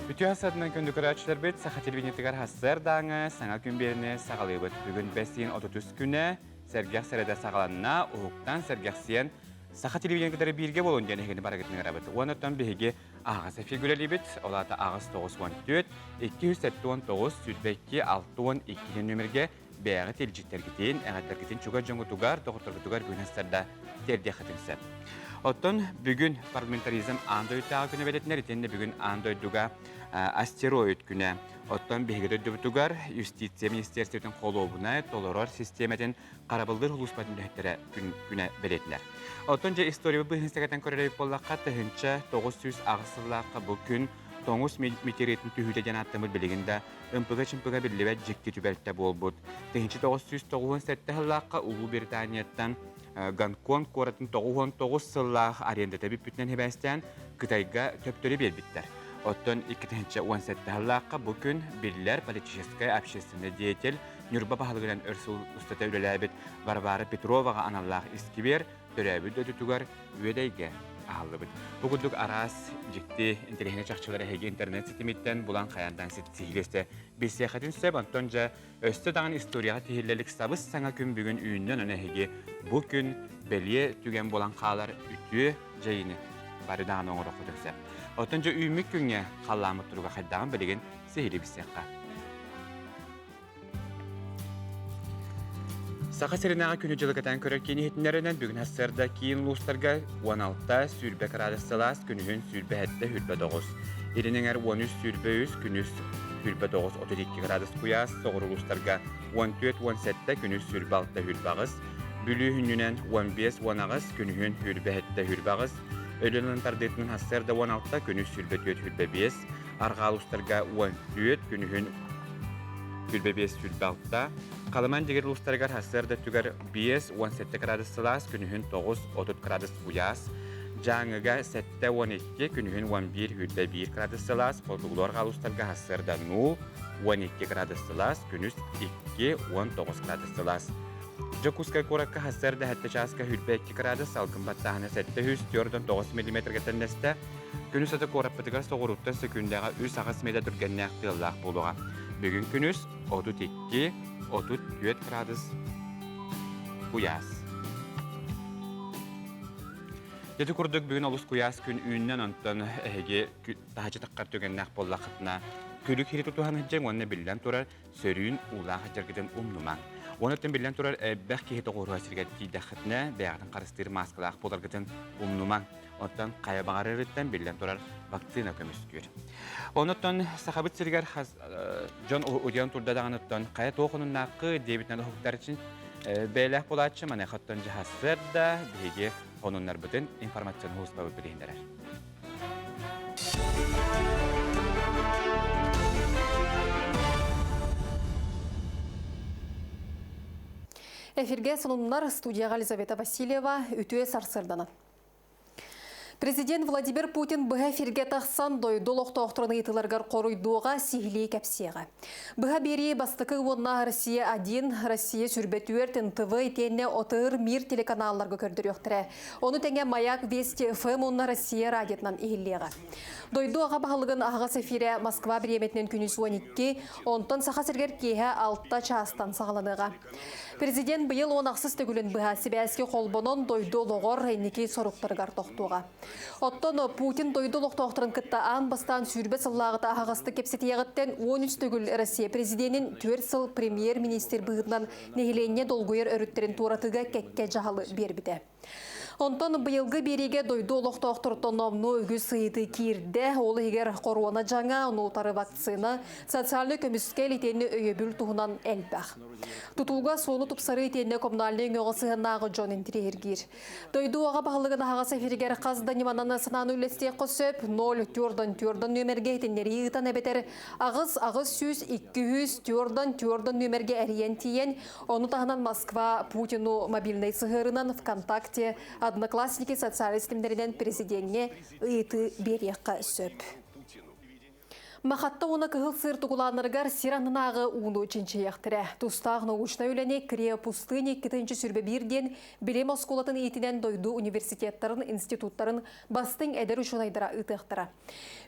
Bütün hasadından köndük araçlar bit, saha televizyonetigar hasar dağına, sana gün birine sağlayıbıt. Bugün 5-30 güne, sergah serede sağlanına, uğuktan sergahsiyen, saha televizyonetigarı birge bolun diyen hegini baraketini arabıt. Onattan bihigi ağası figüreli bit, olata ağız 9-14, 279, sütbekki 6-12 nömerge, beyağı telicikler gitin, eğatlar gitin, çuga jongu tugar, doktor tugar bugün hasarda terdiye xatınsa. Oton bugün parlamentarizm andoytağı günü belirtler itinde bugün andoyduga asteroid günü. Oton bihgede dövdügar Justitia Ministersiyetinin kolobuna doloror sistemeden karabıldır hulusbatın mühettere güne belirtler. Otonca istoriya bu hınstakaten koreleyip bollakka tıhınca 900 ağısırlaqqa bugün Toğuz meteoritin tühüde janattımız biliginde ımpıga birliğe cikti tübeltte bolbut. Tıhınca 997 hıllaqqa Ulu Britaniyattan Gankon koratın 99 sıllah ariyendete bütünen hebestten Kıtayga töptörü belbitler. Otton 2017 hıllaqqa bugün birler politişeskaya общественный деятель Nürba bahalıgılan örsul ustata ülelebit Varvara Petrova'a anallah iskiber törəbü dödütügar üyedeyge ağılıbıd. Bugündük aras cikti internetine çakçıları hegi internet sitemitten bulan kayandan sihileste bir seyahatin söp Antonca östü dağın istoriyağı tihillelik sabız sana gün bugün üyünden öne hegi bugün belye tügen bulan kağlar ütü cayını bari dağın oğur okudunsa. Otunca üymük günge kallamı turuga haddağın beligin sihili bir seyakka. Saqa serinağa günücülük atan körerkeni hetinlerinden bugün hasarda kiyin lustarga 16 sürbe gradus günühün sürbe hette hürbe 9. Erinin 13 sürbe 100 günüs hürbe 9 32 gradus kuyas soğuru lustarga 14-17 günüs sürbe 6 hürbe ağız. Bülü hünnünen 15-10 ağız günühün hürbe hette hürbe ağız. Ölünün tardetinin hasarda 16 günüs sürbe 4 hürbe 5. Arga lustarga 14 günühün hürbe 5 hürbe 6. Kalaman jeger lustargar hasarda tügar 5-17 gradus Celsius günühün 9-30 gradus buyas. Janıga 7-12 günühün 11 hürbe 1 gradus Celsius. Koltuğlar lustarga hasarda 0-12 gradus Celsius günüs 2-19 gradus Celsius. Jakuska korakka hasarda hatta çaska hürbe 2 gradus salgın battahına 700 diyordan 9 mm getendeste. Günüs atı korappatıgar soğurutta sekündaga 3 ağız meda durgennek tığılaq buluğa. Bugün günüs 32 34 gradus kuyas. Yedi kurduk bugün olus kuyas gün üyünden ondan ehege daha çıtakkar tögennek bollaqıtına külük hiri tutuhan hıccan onunla bilden turar sörüyün uğlağı hıccargıdan umluman. Onunla bilden turar belki hita qoruğa sirgetki dağıtına beğadın qarыстırı maskalaq bolargıdan umluman. Ondan kaya bağırırıttan bilden turar vaktina kömüskür. Ondan sahabıt sirger John Udian turda dağınıttan kaya toğunun naqqı debitden hukuklar için beyləh bulatçı manə xattan cihazlar da bilgi onunlar bütün informasyonu husbabı bilgindirer. Efirge sonunlar studiyaga Elizaveta Vasilyeva ütüye sarsırdanan. Президент Владимир Путин бұға ферге тақсан дойдолық тоқтырыны етілергер қоройдуға сихили кәпсеға. Бұға бері бастықы онна Россия-1, Россия сүрбетуер ТВ етенне отыр мир телеканалларға көрдір өқтірі. Оны тәңе Маяк Вести ФМ онна Россия радиотынан ехіллеға. Дойдуға бағылығын ағға сәфире Москва біреметінен күніз 12, онтан сақа сіргер кейі 6 частан сағаланыға. Президент бұйыл онақсыз төгілін бұға себәске қолбонын дойдолығыр рейнеке соруқтырғар тоқтуға. Оттон Путин дойдолық тоқтырын кітті аң бастан сүрбе сыллағыта ағасты кепсетияғыттен 13 төгіл Россия президентін 4 сыл премьер-министр бұғытынан нехіленне долгойыр өріттерін туратыға кәкке жағалы бербіді. Онтон бұйылғы береге дойду олық тоқтырттон номну үгі сыйды кирді, олы егер қоруана жаңа, онутары вакцина, социальный көміскел етені өйебіл туғынан әлбәқ. Тұтуға соны тұпсары етені коммунальный өңіғысығынағы Джон Интирергер. Дойду оға бағылығын аға сәфергер қазда немананы сынаны үлесте қосып, 0-4-4 нөмерге етенері еғітан әбетер, ағыз 100-200 нөмерге әріен тиен, оны тағынан Москва Путину мобильный сығырынан ВКонтакте Одноклассники социалистимдеринен президентне ыйты берекка сөп. Махатта оны кығыл сыр тұғыланырғар сиранынағы уыны үшінші яқтыры. Тұстағы научна өлене Крия пустыни 2-ші сүрбе бірден білем осколатын етінен дойду университеттарын, институттарын бастың әдір үшін айдыра ұтықтыра.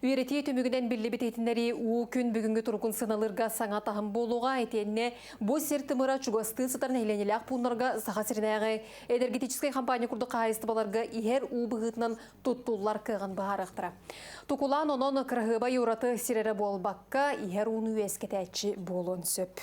Үйреті төмігінен білі бітетінлері у күн бүгінгі тұрғын сыналырға саңа тағым болуға етеніне бұл сертіміра чугасты сытарын әйленелі ақпұнларға саға сірінәғі энергетическай компания күрді қайысты баларға ихер у бұғытынан тұттулар кыған бағарықтыра. Тұқылан онын қырғыба еураты сирері болбаққа ихер уны өскетәтші болуын сөп.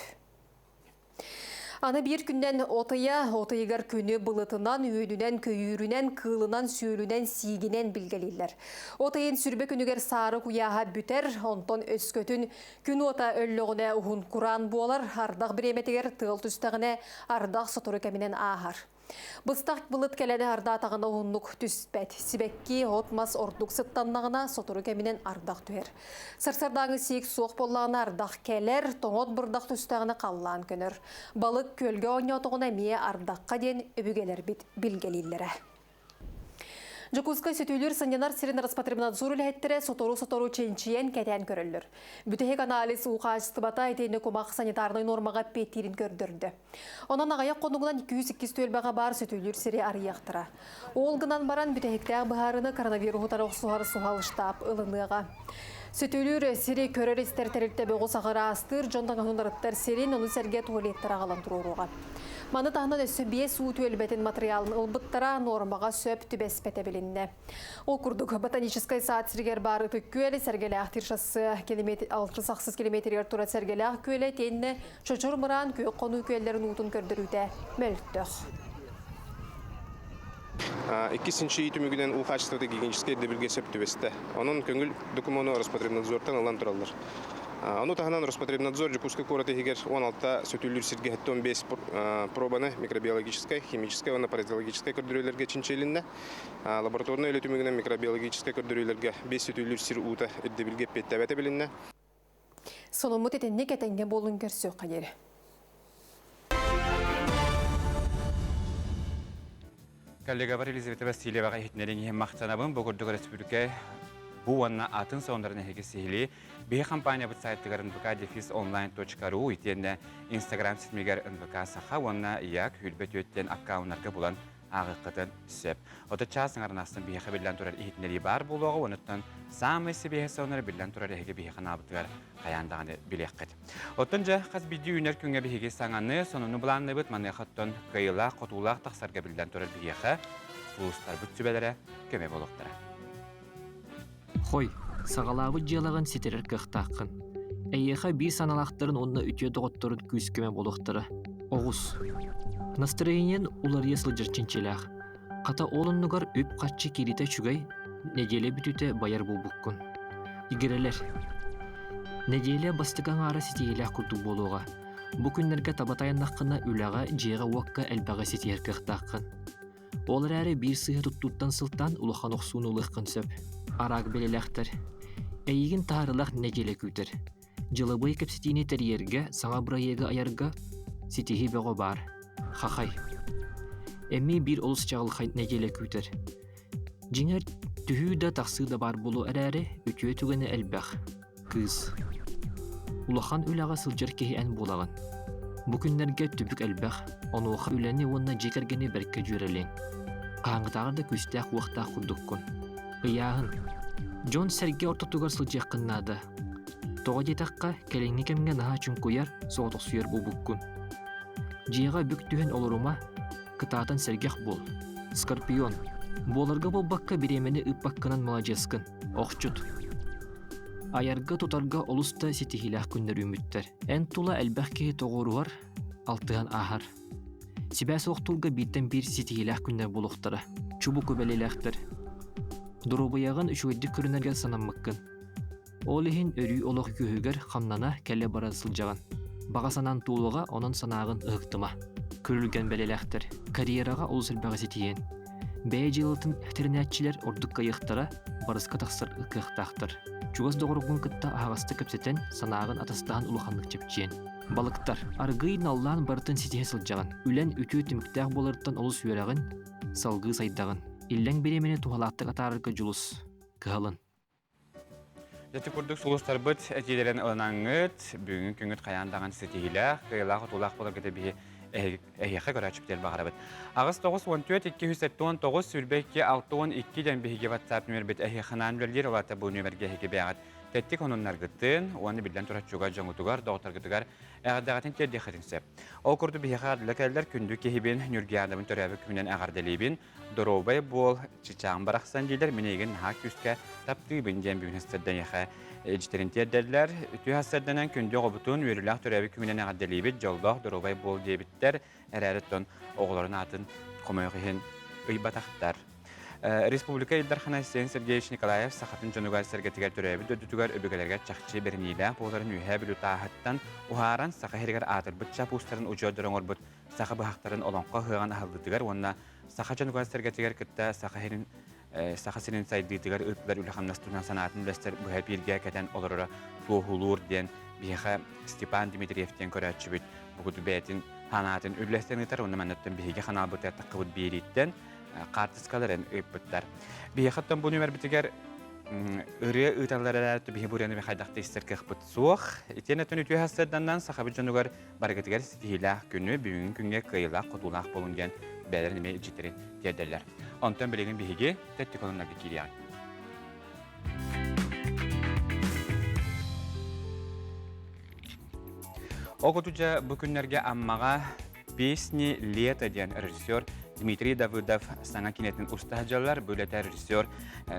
Аны бір күннен отайығар күні бұлытынан, үйінінен, көйірінен, қылынан, сүйілінен, сигінен білгелейлер. Отайын сүрбе күнігер сары құяға бүтер, онтон өскөтін күн ота өлліғіне ұғын құран болар, ардақ біреметігер тыл түстіғіне ардақ сотыры кәмінен ағар. Бұстақ бұлыт кәләді арда атағына ұғынлық түспәт. Сибәкки отмас ордық сыттаннағына сотыры кәмінен ардақ түйер. Сарсардағы сейік суық болағына ардақ кәлер, тоңот бұрдақ түстіғіне қаллан көнір. Балық көлге ойнатығына мие ардаққа ден өбігелер бит білгелейлері. Жокуска сөтүлөр санянар сирен Роспотребнадзор үләттірі сотору ченчиен кәтән көрілір. Бүтәхек анализ уқашыстыбата етейіне комақ санитарный нормаға петтерін көрдірді. Онан ағаяқ қонуғынан 202 төлбәға бар сөтүлөр сире арияқтыра. Олғынан баран бүтәхектәғ бұхарыны коронавирусутар оқсуғары суғалыштап ылыныға. Сөтүлөр сире көрер істер тәрілтті бөғі сағыра астыр, жондан ғанунарыттар сирен оны сәрге туалеттер ағалан тұруға. Маны тағынан өсі бес су төлбәтін материалын ұлбыттара нормаға сөп түбәс пәтәбілінне. Ол күрдік ботаническай саат сіргер бары түккөлі сәргелі ақтыршасы 600 километрер тұра сәргелі ақ көлі теніне чөчір мұран көк қону көлерін ұтын көрдіруді мөлттіқ. 2-ші түмігінен ол қачыстықты гигиеническай дебілге сөп түбесті. Оның көңіл документу Роспотребнадзордан алан тұралар. Ону таханан Роспотребнадзор Жокуска кораты хигер 16 сөтүлүр сирге 15 пробаны микробиологической, химической, оны паразитологической көрдүрөлөргө чинчелинне. Лабораторный өлөтүмүгүнөн микробиологической көрдүрөлөргө 5 сөтүлүр сир ута эддебилге петтебете билинне. Сонумут этенне кетенге болун көрсө кадери. Коллега бар Елизавета Васильеваға хитнерин мақтанабын Богордуга республика bu anna atın sonlarına hekesihli bir kampanya bu saytların nvk-online.ru itienne Instagram sitmiger nvk saha wanna iyak hülbet yötten akkauntlarga bulan ağıqıdan söp. Ota çasınların aslında bir haberlen turar ihitneri bar buluğu onuttan samesi bir sonları bilen turar hege bir kanabıtlar hayandağını bilekket. Otunca qaz video üner künge bir hege sananı sonunu bulanlı bit manı xattan kayıla qotulaq taqsarga bilen turar bir hege sulustar bu tübelere köme boluqtara. Хой, сағалабы жалаған сетерер қықтаққын. Әйеға бей саналақтарын онына үте доғыттырын күйіскеме болуқтыры. Оғыз. Настроениен улар есілі жүрченчеләқ. Қата олыннығар өп қатшы кереті чүгай, неделе бүтіте баяр бұл бұққын. Игерелер. Неделе бастыған ара сетееләқ күрді болуға. Бұ күнлерге табатайыннаққына үләға жеға уаққа әлбәға сетер қықтаққын. Олар әрі бір сыйы тұттуттан сылтан ұлыған оқсуын ұлыққын сөп. Араг белеләқтір. Әйігін тағырылақ нәжелі күйтір. Жылыбай кәпсетіне тәрерге, саңа бұрайығы аярға сетихи бәғі бар. Хақай. Әмі бір олыс жағылқай нәжелі күйтір. Жеңер түхі да тақсы да бар болу әрәрі өтіе түгені әлбәқ. Кыз. Улахан үләға сылжар кехи ән болағын. Бүкіндерге түбік әлбәқ, онуға үләне онына жекергені бәркі жүрелен. Қаңғытағырда күстәқ уақтақ күрдіккін. Ыяғын. Джон сәрге ортақтуғар сылжаққыннады. Тоға детаққа кәлеңі кәмге наға чүн көйер соғытық сүйер бұл бүккін. Жиға бүк түхен олырыма кытаатын сәргеқ бол. Скорпион. Боларға бұл баққа біремені үппаққынан малажескін. Оқчут. Аярға тұтарға олыста сетихилақ күндер үміттер. Ән тұла әлбәқке тоғыруар алтыған ағар. Сибәс оқтылға биттен бір сетихилақ күндер болуқтары. Чубу көбелеләқтір. Дұрубаяғын үшуедді көрінерген санаммыққын. Ол ехін өрүй олық күйігер қамнана кәлі бара сылжаған. Баға санан туылыға оның санағын ұғықтыма. Көрілген бәлеләқтір. Карьераға ол сілбәғі сетиен. Бәй жылытын әтірінәтчілер ордыққа еқтара барысқа тақсыр ұқықтақтыр. Чуғыз доғырғын күтті ағасты көпсетен санағын атастаған ұлықанлық чепчен. Балықтар, арғыйын аллан бартын сетие сылжаған. Үлән үті түміктәқ болырттан олыс үйерағын, салғы сайдағын. Илләң беремене тухалаттық атарырға жұлыс. Кығалын. Жаты күрдік сұлыстар бұд әтелерін ыланаңыт, бүгін күнгіт қаяндаған сетейлі, қиылақ ұтулақ болар кеті бейі әйеқі көрәчіптер бағара бұд. Ағыз 9-14-219 сүрбәкке 6-12-ден бейге ватсап нөмір бұд әйеқінан бөлдер олаты бұл нөмірге әйеке бәғат. Тәттік онынлар ғыттын, оны білден тұрачуға жоңытуғар, доғытар ғытуғар әғадағатын терде қытынсы. Ол күрді бейеқі адылы кәлдер күнді кехебен нүрге адамын төрәбі күнен әғарделейбін, дұробай бол чичағын барақсан дейлер, менеген наға күске тапты бінден бүгіністерден еқі әжітерін тердерлер. Үті хасырданан күнді ғобытын өріліғ төрәбі күнен әғарделейбін, жолдақ дұробай бол дейбіттер, әрәріттен оғыларын атын қомайғыхен ұйбатақтар. Республика Илдархан Айсен Сергеевич Николаев сақатын жонуғар сәргетігер түрәбі дөдітігер өбігелерге чақчы берінейлі боларын үйе білу тағаттан ұхаран сақа хергер атыр бұт чап ұстарын ұжы дұрыңыр бұт сақа бұхақтарын олонқа ғыған ахылдытығар, онына сақа жонуғар сәргетігер күтті сақа сенен сайдытығар ұттылар үліқамнастырынан санатын білестер бұға бірге кәтен олыры туғылуыр ден бейхі Степан Дмитриевтен көрәтші бүт бұғыды бәйтін ханатын үлістен ұтар, оны мәнеттен бейге ханал бұт әттіқы бұт бейреттен қартысқаларын өйіппіттар. Бейхаттан бұл нөмір бітігер үрі ұйталары бейі бұряны бейхайдақты істеркеқ бұт суық. Етен әтін үтіе хастырданнан сақабы жонуғар барғытығар стихилақ күні бүгін күнге қиылақ құтулақ болынген бәлер неме жеттерін тердерлер. Онтан білеген бейге тәтті қолынларды кейлиян. Оғытужа бүкінлерге аммаға «Песни лета» ден режиссер Дмитрий Давыдов саңа кинетин устахажалар бөлеті режиссер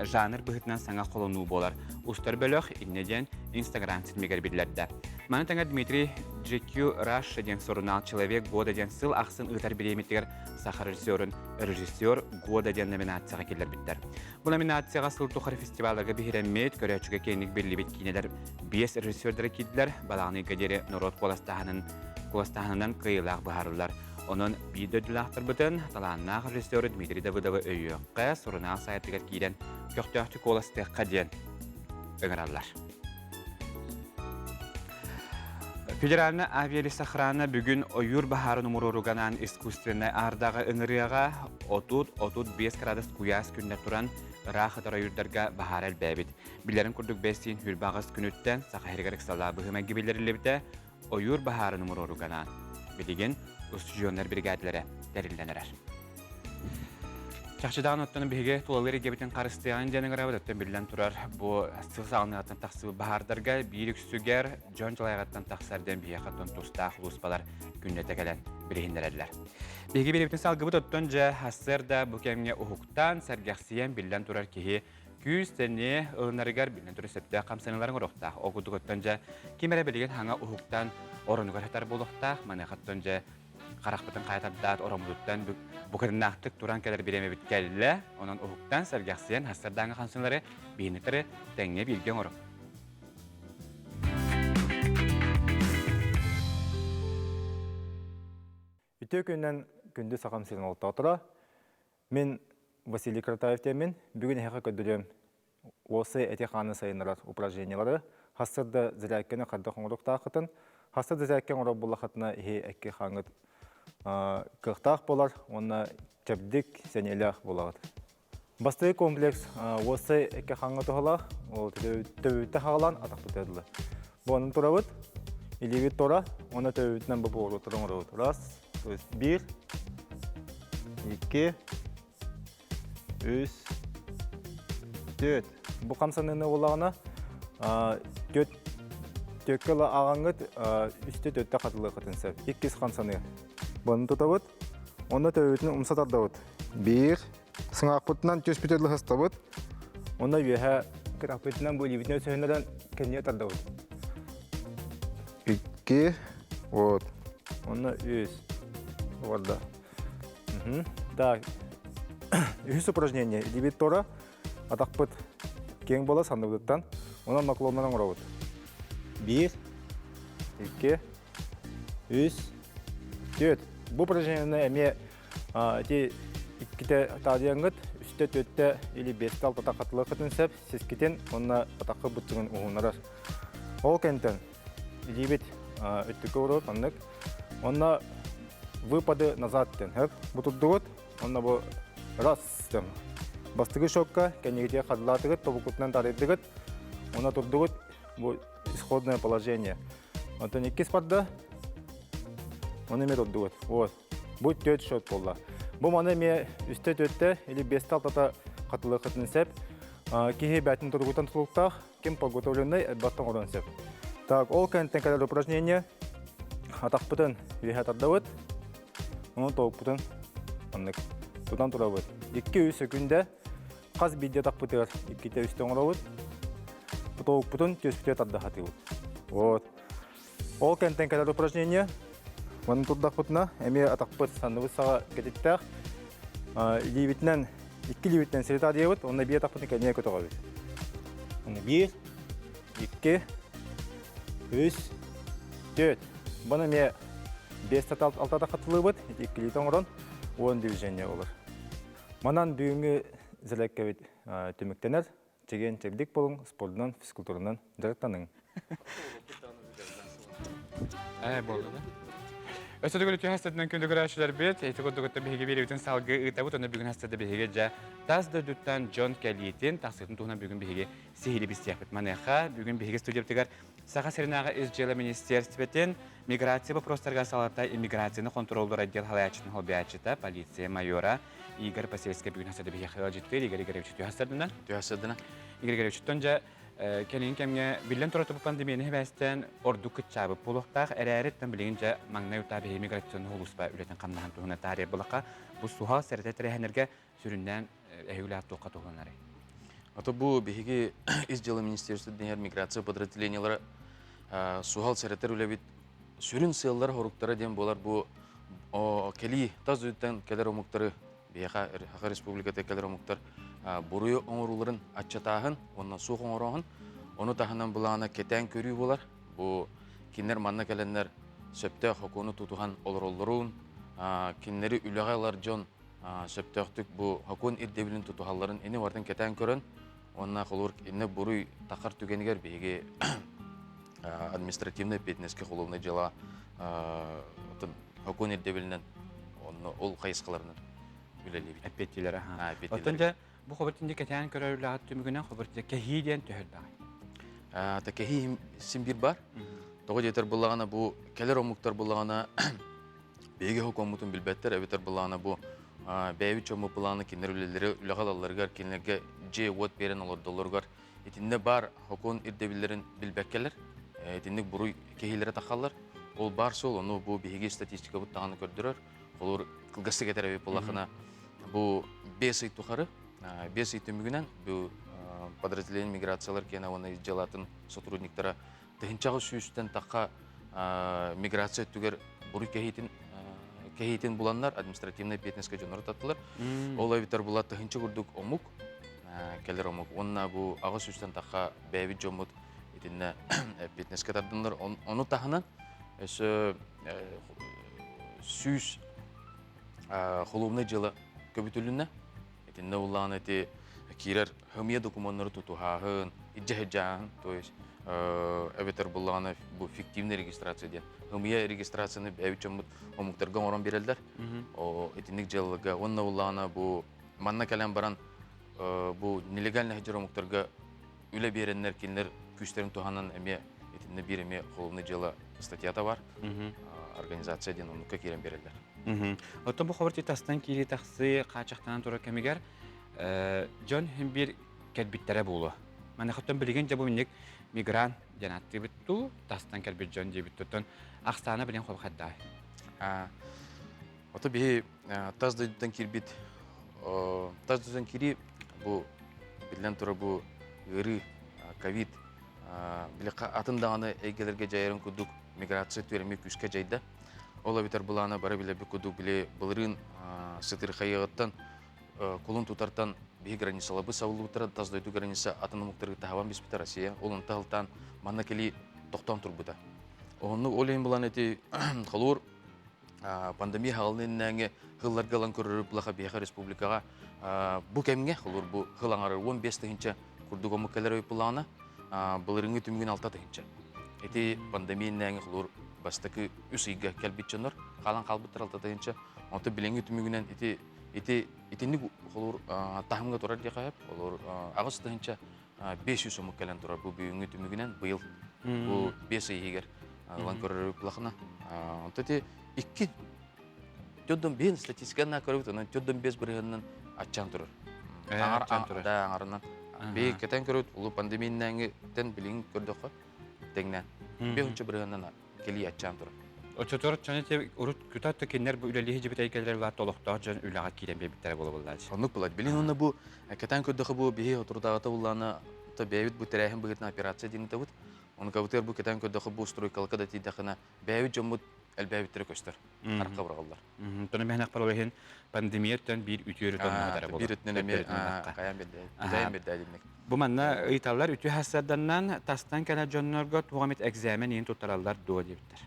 жанр бұғытынан саңа қолыну болар. Устар бөліқ иннеден Инстаграм сілмегер білдерді. Маны таңа Дмитрий GQ Russia ден сорунал «Человек года» ден сыл ақсын ұтар береметтігер сақа режиссер года ден номинацияға келер біттер. Бұл номинацияға сыл тұқыр фестиваларға бейірәммет көрәчіге кейінік белі бет кейнелер 5 режиссердері кейділер. Балағыны гадері Нұрот қоластағынан қиылақ бұхарылар. Onun bir dödülağtır bütün talanna rejissörü Dmitri Davıdov'u öyüqqa sorunal sayıtlıgar kiyden köktüktü kolastıqqa den öğrenirler. Federalna avialisi xrana bugün oyur baharı numururuganan iskustrene ardağı ıngırıyağa 30-35 gradus kuyas günde turan rahat arayurdarga bahar elbabit. Bilerin kurduk besin hülbağız günütten sağa hergerik sala bıhıma gibilerilibde oyur baharı numururuganan bilgin Ustüdyonlar brigadilere dərillənərər. Çaxçıdağın ottanın bihiге tulalları gebeten qarıstıyağın janı qarabadattan bilən turar. Bu sığı sağınıqattan taqsı bahardarga bir üksüger John Jalayğattan taqsardan bihi qattan tusta xuluspalar günnete gələn birehinlərədilər. Bihiге birebeten salgıbıt ottanca hasırda bu kemge uhuqtan sərgəxsiyen bilən turar kihi Küz sene ılınarıgar bilən turar sepdə qamsanıların uruqta. Oquduk ottanca kimere bilgen hanga uhuqtan orunugar hatar boluqta, mana qattanca Qaraqbıtın qayataddat oramuduttan bukırnaqtık turan kadar bileme bitkəllə, onun uhuqtan sərgəxsiyen hasırdanğı xansınları beyinitləri təngə bilgen orum. Үтө күннен күнді сақам сен олықта отыра. Мен Василий Кратаев темен, бүгін әқі көділем осы әте қаны сайынырар упражнениялары. Хасырды зірәккені қарды қоңырықта ақытын. Хасырды зірәккен орап болақытына әке қаңыт қықтақ болар, оны кәбдік сәнелі болағыд. Бастығы комплекс осы әке қаңыт оғыла, ол төбетті қағылан атақты тәділі. Бұның тұрауыд, елевет тұра, оны төбетінен бұл ору тұрың орауыд. Раз, bir, iki, üç, dört. Bu қамсаныны олағына төккілі ағаңғыд үсті төтті қатылы қытынсы. 2 қамсаны. Бұны тұтауыд, оны төбетінің ұмсатардауыд. 1, сыңақ бұтынан төс бүтерлі қыстауыд. Оны өйі қырақ бүтінен бұл евітіне сөйінерден кәне тардауыд. 2, вот. Оны 3. Orada. Так. Üç упражнение. Дебет тора. Атақпыт кең бола сандыгыттан. Онан наклоннан оңырауыд. 1, 2, 3, 4. Бұл упражнениені әме иккіте тадияңғыд, үсті төтті или 5-тал атақатылы қытын сәп, сескетен онына атақы бұттығын ұғынарар. Ол кәнтен дебет өттікі ұрып, онына выпады назад тен. Бутуддугут, онна бу раз тем. Бастыгы шокка, кенегите қадылатығыт, тобукутынан тарыдығыт, Она турдугут, бу исходное положение. Антон икки спарда, он ими турдугут. Вот. Будь төт шот болла. Бу мана ме үсте төтте или бесте алтата катылы кытын сеп. Кихи бәтін тургутан тулуктах, кем подготовленный баттан орон сеп. Так, ол кенттен кадер упражнение. Атақ бұтын вихат ардавыт. Оны тоғып бұтын аннык. Тудан турабыт. 2-3 секунде қаз бидде тақ бұтығар. 2-те үстен орабыт. Тоғып бұтын төс бұтет ардахатығыт. Вот. Ол кенттен кадер упражнение. Оның турдақ бұтына әме атақ бұт санныбыт саға кететтәқ. Ливитнен 2 ливитнен сирета дейбіт. Оны бие атақ бұтын кәне көтіға бит. Оны 1, 2, 3, 4. Бұны ме 5-6 қатылы бұд, 2 литон орын, 10 движение олар. Манан бүгінгі зіләкке бет төміктенер, теген тердік болың, спортынан, физкультурынан жарықтаның. Болды да. Өсөдөгөл үтü хастатынан күндө көрәшілер бет, этикоддоготта беге беребитин салгы ытабыт, оны бүгін хастады беге жа таз дөдүттан Джон Кәлиетин, тақсытын туғына бүгін беге сихили бістияқпыт. Манайха бүгін беге студиялыптығар Саха Серинага СЖЛ министерстветін миграция вопростарға салата иммиграцияны контролдор отдел халаячытын холбиячыта полиция майора Игорь Пасельский бүгін хастады беге хыла житті. Игорь Игоревич түйхастадына? Түйхастадына. Игорь Игоревич тонжа Келин кемге билен тураты бу пандемияны бәстен орду кытчабы полуктак әрәреттен билгенче маңнай утабы миграцион холуспа үлетен камнахан тугына тария булака бу суха сәртәтрәһәнергә сүрүндән әйүләт тока тугыннары. Ато бу биһиги СЖЛ министерство динер миграция подразделениялары сухал сәртәтер үлебит сүрүн сыйлар хоруктары дем болар бу кели таз үттен келер омуктары бияха республикада келер омуктар буруй оңоруларын атчатаһын, оннан суық оңорогын, оны тахынан булана кетен көрүү болар. Бу кинер манна келеннер сөптө хокуну тутухан олороллорун, киннери үлөгайлар жон сөптөктүк бу хокун ирдебилин тутухалларын эни бардын кетен көрөн. Онна холур инне буруй такар түгенигер биги административный петнеске холовный жала хокун ирдебилинен онно ол кайыскаларынан билелебит. Эппеттилер ха. Бу хобертинде кетен көрөлүләт түмүгүнөн хобертинде кехиден төһөлбай. Та кехи симбир бар. Того жетер буллагана бу келер омуктар буллагана беге хокомутун билбеттер, эбетер буллагана бу бэви чому буллагана кинерлелери үлагалаларга кинерге же вот берен олордолоргар этинде бар хокон ирдебилерин билбеккелер. Этинник буруй кехилере такаллар. Ол бар сол, ону бу беге статистика бу таганы көрдүрөр. Олор кылгасы кетеребе буллагана бу 5 тухары 5 түмүгүнөн бу подразделение миграциялар кена оны жалатын сотрудниктара тыгынчагы сүйүстен такка миграция түгер буруй кехитин буланнар административный петнеске жонор таттылар. Ол абитар була тыгынчы курдук омук келер омук. Онна бу ага сүйүстен такка бэби жомут итинне петнеске тардындар. Ону тахынан өсө сүйүс холумны жылы көбүтүлүнө этинне улан эти кирер хымия документтары тутухагын иджахжан, то есть эбетер буллана бу фиктивный регистрация ден. Хымия регистрацияны бэвичем омуктарга орон берелдер. О этинник жылыга онна улана бу манна калан баран бу нелегальный хажыр омуктарга үле береннер кинлер күчтерин туханан эме этинне бир эме холумны жылы статьята бар. Организация ден онукка кирен берелдер. Оттон бу хоберти тастан кири таксы качактан тура кемигер Джон Хембир келбиттере болу. Мана хаттан билген жабу минек мигрант жанатты битту, тастан келбит Джон дебиттон акстана билен хоб хаддай. Ото би таздыдан кирбит таздыдан кири бу билен тура бу ыры ковид биле атындаганы эйгелерге жайрын кудук миграция төрөмө күскө жайда. Ола битер булана бара биле бикудук биле былырын сытыр хайыгыттан кулун тутартан би границалабы савылыбытыр таздойду граница атынымыктыры тахаван биспита Россия. Олун тахылтан манна кели токтон турбута. Онну олейн булан эти халур пандемия халыннанге хылларга лан көрүп булаха Беха республикага бу кемге халур бу хылаңары 15-тинче курдугому келер булана былырыңы түмүгүн 6-тинче. Эти пандемияннанге халур бастакы үсүйгө келбитченер калан калбыттыр 6-тинче. Онто биленги түмүгүнөн итинник холур тахымга турар дия кайып, олор агыс тынча 500 сомук кэлэн турар бу бүгүнгү түмүгүнен быйыл бу 5 ийгер алан көрөр плахна. Онтати 2 төдөн бен статистиканы көрөт, анан төдөн 5 биргеннен аччан турар. Да, аңарынан. Бей кетен көрөт, улуу пандемиянан тен билин көрдөккө теңнен. Беунча биргеннен кели аччан турар. Очотор чанете урут күтатты кинер бу үлелиһи жибетей келер ва толохтоо жөн үлага кирен бебиттер боло буллач. Онук булат. Билин онна бу кетен көрдөккө бу бии отурдагыта булланы та бебит бу терехин бигитна операция дини табыт. Он кабытер бу кетен көрдөккө бу стройкалка да тидахына бебит жомут элбебиттер көстөр. Арка бургаллар. Тоны мехнак балыгын пандемияттан бир үтүрү тоннадары болду. Бир өтнөн эме каян берди. Каян берди димек. Бу манна ыйталлар үтү хасаданнан тастан кана жоннорго тугамет экзамен ин туттараллар доо диптер.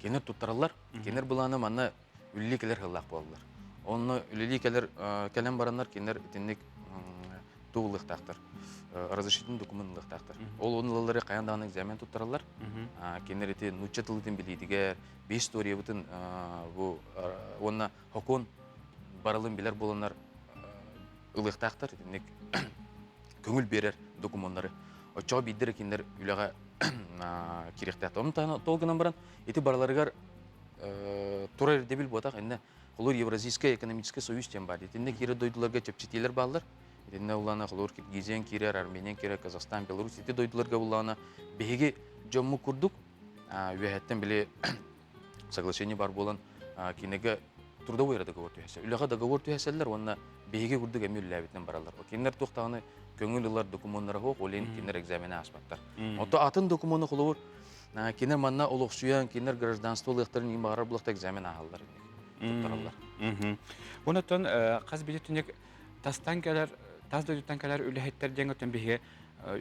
Кенер туттараллар, кенер буланы манна үлликелер хыллак болдулар. Онны үлликелер келен бараннар кенер тинник туулыктактыр. Разрешительный документтактыр. Ол онлары каяндагы экзамен туттараллар. Кенер эти нучча тылдын билидигер, 5 история бутун бу онна хокон барылын билер болоннар ылыктактыр. Тинник көңүл берер документтары. Очо бидер кенер үлага киректат. Онтан толгынан баран эти барларыгар турар дебил ботак энне Холур Евразийский экономический союз тем бар. Этинне кире дойдуларга чепчетилер балдар. Этинне улана холур Киргизиян кире, Армения кире, Казахстан, Беларусь эти дойдуларга улана беги жомму курдук. Үһәттен биле соглашение бар болан кинеге трудовой договор төһәсе. Үләгә договор төһәселәр, онна беги курдук эмүлләбитен баралар. Кинер тохтаны көңүлләр документлары хок, олен кинер экзамены аспаттар. Ото атын документы холур кинер манна олоксуян, кинер гражданство лыктырын имбарар булакта экзамен аһаллар. Туттаралар. Онотон каз билетинек тастан келер, таз дойдуттан келер үләһеттер деңе өтөн биге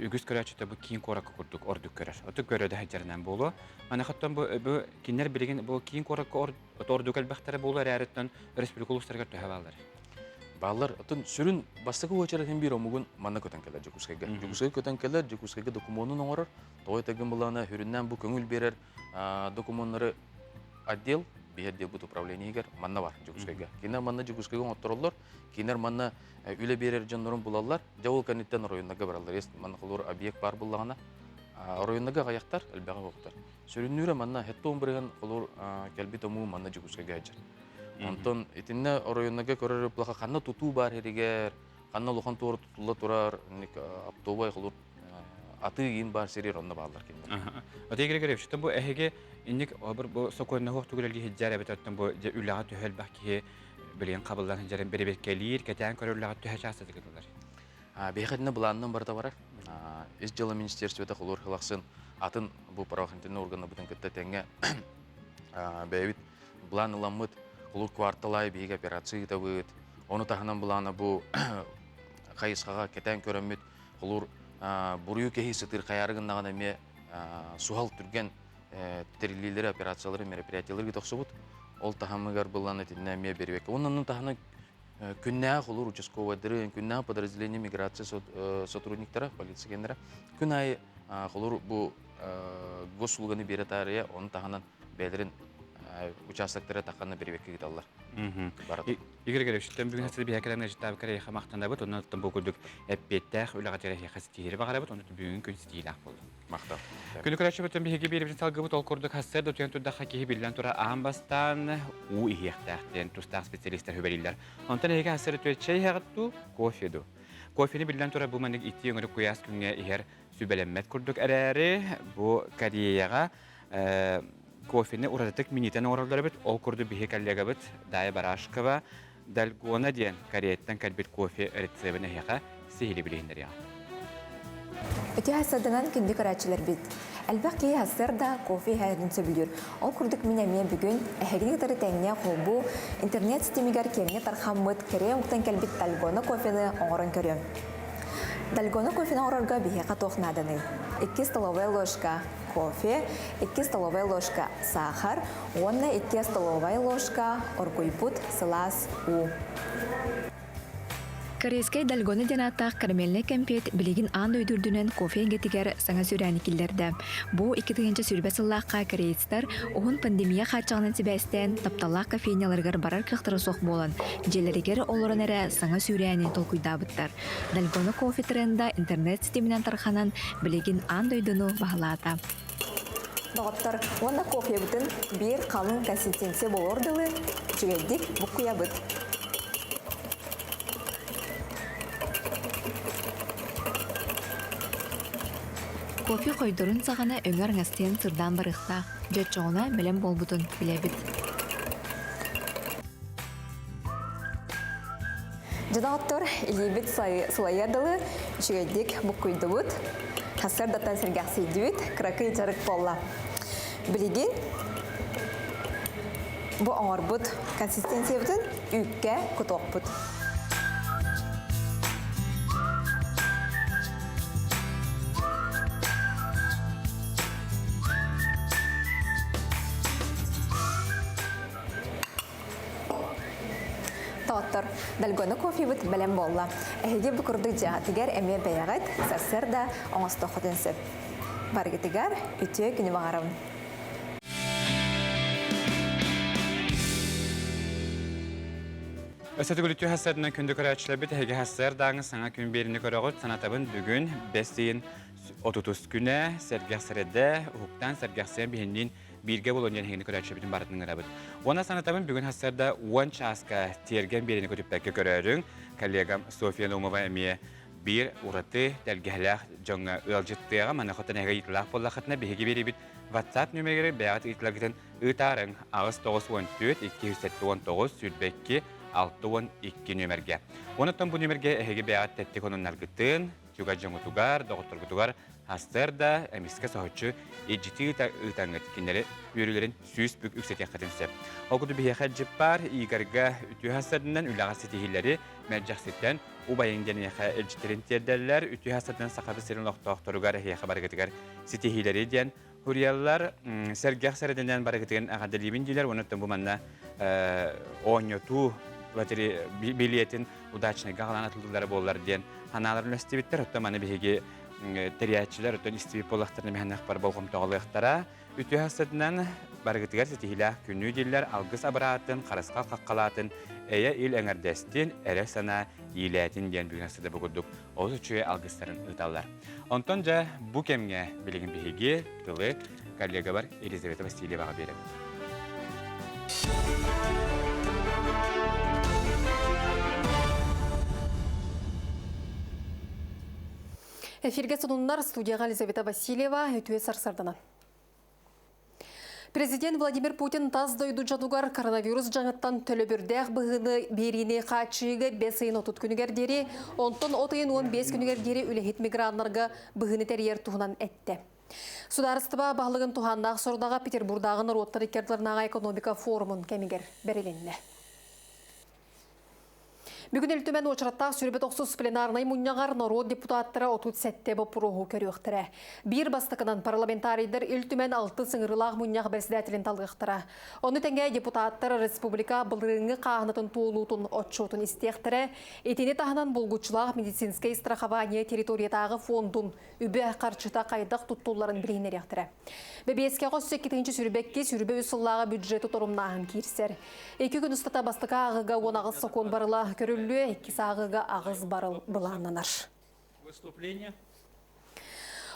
үгүс көрәчтә бу кийин корак курдук, ордук көрәр. Ото көрөдө хаҗарнан болу. Ана хаттан бу кинер билеген бу кийин корак ордук албахтары болу әрәттен республикалыктарга төһәбалар. Баллар отун сүрүн бастыгы очара хем бир омугун манна көтөн келер жукускайга. Жукускайга көтөн келер, жукускайга документын оңорор. Той тагын булана хүрүннән бу көңүл берер документтары отдел беһерде бут управлениегер манна бар жукускайга. Кинер манна жукускайга оттороллор, кинер манна үле берер жоннорун булаллар. Жабыл каниттен районнага баралар. Эс манна кылыр объект бар буллагана. Районнага гаяктар, элбәгә вактар. Сүрүннүрө манна хеттон бирген кылыр келбит ому манна жукускайга хаҗар. Онтон итинне районнага көрөр плаха ханна тутуу бар херигер, ханна лохан тур тутулла турар, ник автобай кылыр атыгын бар серер онна баалар киндер. Отегер кереп шта бу эһеге инник бер бу соконна хок түгелги хиҗҗәре бетәттен бу үләгә төһәл бәки билен кабылдан хиҗәрен беребет келир, кетән көрөләгә төһәчәсе дигәләр. Бехетне буланнан барда барар. Из дела министерствода кылыр хылаксын атын бу правоохранительный органы бутын кетте тәңгә бәйбит буланыламыт Кулур кварталай бейг операции табыт. Оны тахынан булана бу кайысқаға кетен көрөммүт. Кулур бурую кехи сытыр каярыгындаган эме суал түрген терилилер операциялары мероприятиялары токсобут. Ол тахамыгар булана тинне эме бербек. Онун таханы күннә кулур участковыдыры, күннә подразделение миграция сотрудниктары, полицейгендер. Күнай кулур бу госуслуганы беретария, оны таханан бәдерин участоктары таққаны бербекке кеталар. Игер кереп шттен бүгүн хәсәл бихәкәләрне җитәп керә хамактанда бит, оннан бу күлдүк әппеттәх үләгә тәрәхи хәстире багара бит, оннан бүгүн күн стилах булды. Мактап. Күлүк рәчә битен биһиге беребез салгы бит, ол курдук хәсәр дә тән тудда хакиһи билән тура амбастан у ихтәхтен тустак специалисттар хөбәлилләр. Онтан һәгә хәсәр төчәй хәгәтту кофеду. Кофени билән тура бу мәник итти өңгөрү куяс күнгә ихәр сүбәләммәт курдук әрәре бу Кореяга кофені уратык минитен оралдары бит, ол курду бихи коллега бит, Дая Барашкова, Дальгона ден Кореяттан кальбит кофе рецебіне хеға сихили білейіндер яға. Өте хасадынан күнді қарачылар бит. Әлбәқ кей хасыр да кофе хәйрін сөбілер. Ол күрдік мен әме бүгін әхегіне тары тәңіне қолбу интернет системигар керіне тархаммыд Корея ұқтан кальбит Дальгона кофені оңырын көрем. Дальгона кофені оңырға бихеға тоқнаданы. 2 столовая ложка кофе, 2 столовая ложка сахар, 2 столовая ложка оргуйпут сылас у. Корейскай дальгоны денаттақ карамельный кәмпет білеген ан өйдірдінен кофе гетігер саңа сүрәні келдерді. Бұ 2-тігінші сүрбәсіллаққа корейстар оғын пандемия қатшағынан себәстен тапталақ кофейняларғар барар кіқтірі соқ болын. Желерігер олырын әрі саңа сүрәні толкуйдабыттар. Дальгоны кофе тренда интернет системінен тарханан білеген ан өйдіну бағалата. Доғыттар, онда кофе бұтын бір қалың консистенция болордылы, жүгедік бұққия бұт. Кофе қойдырын сағана өңір ғастен сырдан барықта, жөтчоғына білім болбутын білебіт. Жадағыттар, илейбіт сылайырдылы, жүгедік бұққойды бұт, қасыр даттан сіргәқсейді бұт, кракы жарық болла. Білеген, бұ оңыр бұт, консистенция бұтын үкке күтоқ бұт. Тоттор, дальгоны кофе бұт бәлем болла. Әйге бұқырды жағатығар әме бәяғат, сәрсір да оңысты құтынсы. Барғытығар үтіе күні бағарым. Өсөтү күлүтү хасарынан күндү көрәчләр бит әйге хасар даңы саңа күн берini көрәгөт санатабын бүгін бәстейін 30 күнә сәргәсәрәдә уктан сәргәсән бihinin birge bolonyan hegini körәчәбитин барытның гырабыт. Ona sanatабын бүгін хасарда 10 часка терген берini көтүптәккә көрәрүң коллегам София Наумова әмие bir ураты тәлгәләх жаңа ылҗыттыга мана хотан әгә итлах боллахатна беге берибит WhatsApp нөмерге бәят итлагытын ытарың агыс 914 279 сүрбәкки 612 нөмерге. Онытан бу нөмерге әгә бәят тәттек оннар гытын Тюга жаңутугар, доғыттыргутугар, хастарда, әміске сахычы, ежеті ұтаңыт кенері өрілерін сүйіс бүк үксетен қатынсы. Оғыды бейхат жып бар, иғарға үті хастарынан үліға сетихилері мәржақсеттен, ұбайыңден еқа әлжеттерін тердәлілер, үті хастардан сақабы серін лоқтауқтыругар еқа барғытығар сетихилері ден, Хуриялар сәргәқ сәрденен барғытығын ағадалибін дейлер, оныттан бұл манна оңету билетин удачный галан атылдылары боллар ден ханаларын өстебиттер, отто маны беге терячилер, отто истебип болақтарына механақ бар болғым тоғылықтара. Үті хастадынан барғытығар сетихилі күнні дейлер алғыз абыратын, қарысқа қаққалатын, әйе ел әңірдестен әрі сана еләтін ден бүгін асыды бұғырдық. Оз үшуе алғыстарын ұталар. Онтон жа бұл кемге білігін беге тылы коллега бар Елизавета Васильеваға беріп. Эфирге сонуннар студияға Елизавета Васильева өтуе сарсардана. Президент Владимир Путин таз дойду жадугар коронавирус жаңыттан төлөбірдәқ бұғыны беріне қачыға 5 айын 30 күнігердері, онтон 10 айын 15 күнігердері үлехет мигранларға бұғыны тәрер туғынан әтті. Сударыстыба бағлығын туғандағы сордағы Петербурдағы народтар екерділернаға экономика форумын кәмегер береленді. Бүгін үлтімен очыраттақ сүрбет оқсыз пленарнай мұньяғар народ депутаттары отут сәтте бұпырығы көріқтірі. Бір бастықынан парламентарийдер үлтімен 6 сыңырылақ мұньяғы бәсідәтілін талғықтыра. Оны тәңге депутаттар республика бұлырыңы қағынытын туылутын отчутын істектірі, етені тағынан бұлғучылақ медицинскай страхование территориятағы фондын үбі қарчыта қайдақ тұттуларын білейнер ектірі. Бәбеске қосы 2-ші сүрбекке сүрбе үсіллаға бюджеті тұрымнағын керсер. 2 күн ұстата бастыға ағыға онағы сокон барыла көрілі, 2 сағыға ағыз барыл бұлананар.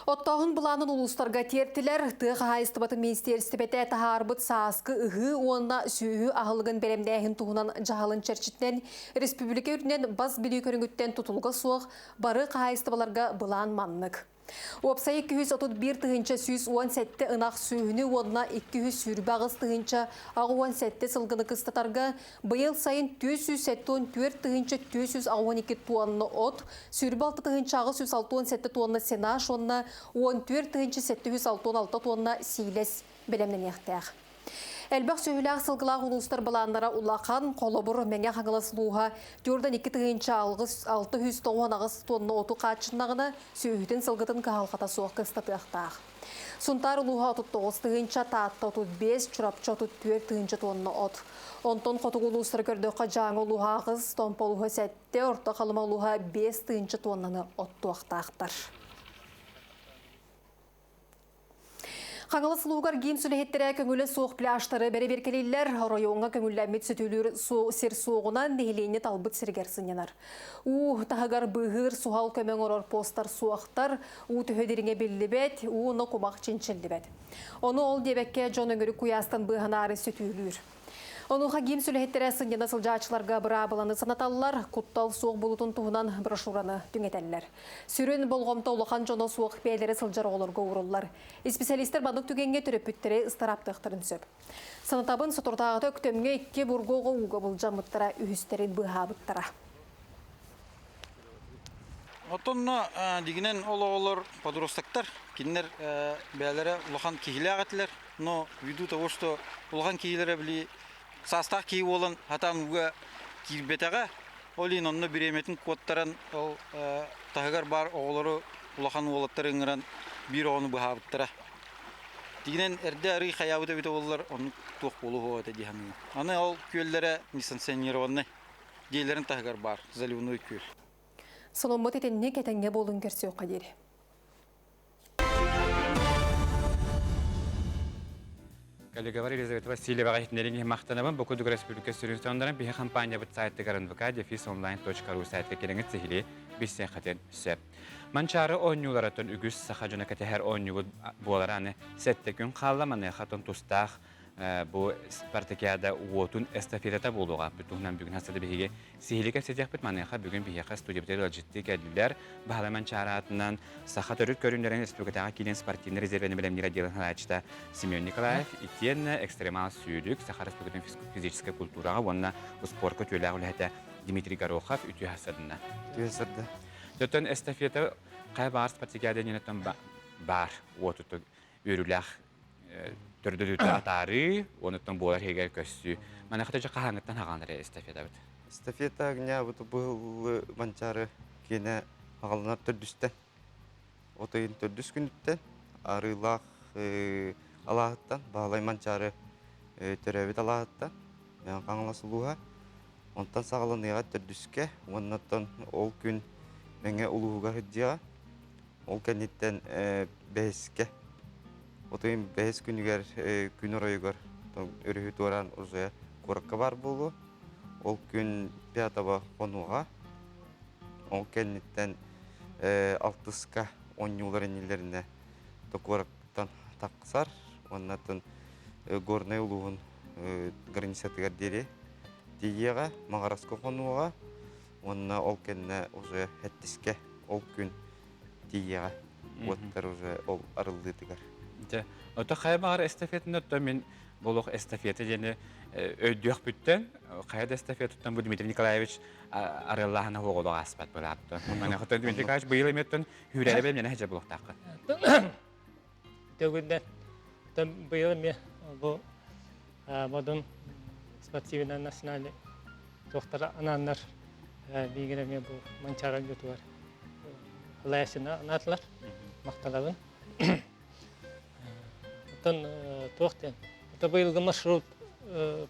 Оттағын бұланын ұлыстарға тертілер, тұға айыстыбатын министерстіпеті тағарбыт саасқы ұғы, онына сүйі ағылығын бәлемдәйін туғынан жағалын чәрчітінен, республика үрінен бас білі көрінгіттен тұтылғы суық, бары қайыстыбаларға бұлан маннық. Опсай 231 тығынша 117 ынақ сүйіні онына 200 сүрбағыз тығынша ағы 17 сылғыны қыстатарға бұйыл сайын 274 тығынша 212 туанны от, сүрбалты тығынша ағы 167 туанны сенаш, онына 14 тығынша 766 туанны сейлес білемнен еқтіғ. Әлбәқ сөйләқ сылғылақ ұлыстар баланлара улақан, қолыбыр мәңе қаңыласылуға жордан 2 тығынша алғыз 690 ағыз тонны оту қатшынағына сөйітін сылғытын қағалқата соқ кыстатықтақ. Сұнтар ұлуға 39 тығынша таатта 35, чұрапча 34 тығынша тонны от. Онтон қотық ұлыстар көрдіққа жаңы ұлуға ағыз, томпа ұлуға сәтте, орта қалыма ұлуға 5 тығынша тоннаны отту ақтақтар. Қаңылы сұлуғар гейм сүліхеттері көңілі соқ пляштары бәрі беркелейлер, районға көңілләмет сүтілер сер соғынан нехелейіне талбыт сергерсіненар. Тағығар бұғыр суғал көмен орор постар суақтар, түхедеріңе белі бәт, оны құмақ ченчелі бәт. Оны ол дебекке жон өңірі күйастан бұғанары сүтілер. Онуға гейм сүліхеттері сынена сылжачыларға бұрабыланы санаталылар, құттал соқ бұлытын туғынан брошураны дүңетәлілер. Сүрін болғымта ұлыған жоны соқ бәлері сылжар оларға ұрылылар. Специалистер бадық түгенге түріппіттері ыстараптықтырын сөп. Санатабын сұтыртағыда күтемге 2 бұрғоғы ұға бұлжамыттара үйістерін бұғабыттара. Отонно дигинен олар подростактар, кинер бәлері ұлыған кейілі ағатылар, но ввиду того, что ұлыған кейілері білі састақ кей олын атан ұға кирбетаға, олин онны біреметін кодтаран тағығар бар оғылары ұлақан олаттар ыңыран бір оғыны бұғабыттыра. Дегенен әрді әрі қаябыда біті олар оны тоқ болу ғоғады дейханығы. Аны ол көллері несанционированны дейлерін тағығар бар, заливной көл. Соломбат етенне кәтенге болын көрсе оқа дері. Коллегалар, Елизавета Васильева ғайтынеріңе мақтанабын, Бокудуг Республика Сүрінстонларын бейі компания бұт сайты ғарынвыка defisonline.ru сайты келіңі цихили бейсен қатен сөп. Манчары ойнуларатын үгіз сақажына кәтәхер ойну болараны сәтті күн қаламаны қатын тұстақ bu Spartakiada uotun estafetata buluğa bütünden bugün hastada bihiге sihili kesecek bitmanıqa bugün bihiqa studiyada ciddi geldiler. Bahlaman çaratından saha törüt görünlerin Respublikadağı kilin sportivni rezervini bilimleri dilan halaçta Semyon Nikolaev iten ekstremal süydük saha Respublikadağı fizическая культураға онна спорт көтөләг үләтә Дмитрий Горохов үтү хасадына. Төсөрдө. Төтөн эстафета кай бар Spartakiada ненетен бар уотуту өрүләг Төрдөлүтө атары, онуттан болар хегер көссү. Мана хата жака хаңыттан хагандар эстафета бит. Эстафета гня бут бул манчары кене агалнар төрдүстен. Отойын төрдүс күнүттен арылах алааттан баалай манчары төрөбүт алааттан. Мен каңласылууга. Онтан сагалыныга төрдүскө, оннотон ол күн менге улууга хыджа. Ол кенеттен беске Отойын бәйіз күнігер күн орайығыр өрігі туаран ұзая қорыққа бар болу. Ол күн пиятаба қонуға. Ол кәнеттен 6-ска 10 юларын елеріне қорықтан таққысар. Оннатын горнай ұлуғын границатығар дере. Дегеға мағарасқа қонуға. Онна ол кәнне ұзая әттіске ол күн дегеға. Оттар ұзая ол арылдытығар. Ото қайбағар эстафетін өтті мен болуқ эстафеті жені өйдіғ бүттен, қайда эстафетіттен бұл Дмитрий Николаевич арылағына оғылуға аспат бұл апты. Мен құты Дмитрий Николаевич бұйыл еметтін үйрәлі бәлім жені әже болуқ тақы. Төгінден бұйыл еме бұл бұдың спортивна националы тоқтар анандар бейгер еме бұл манчаға өтуар. Лайасына анатылар, мақталабын. Тон тоқтен. Это был маршрут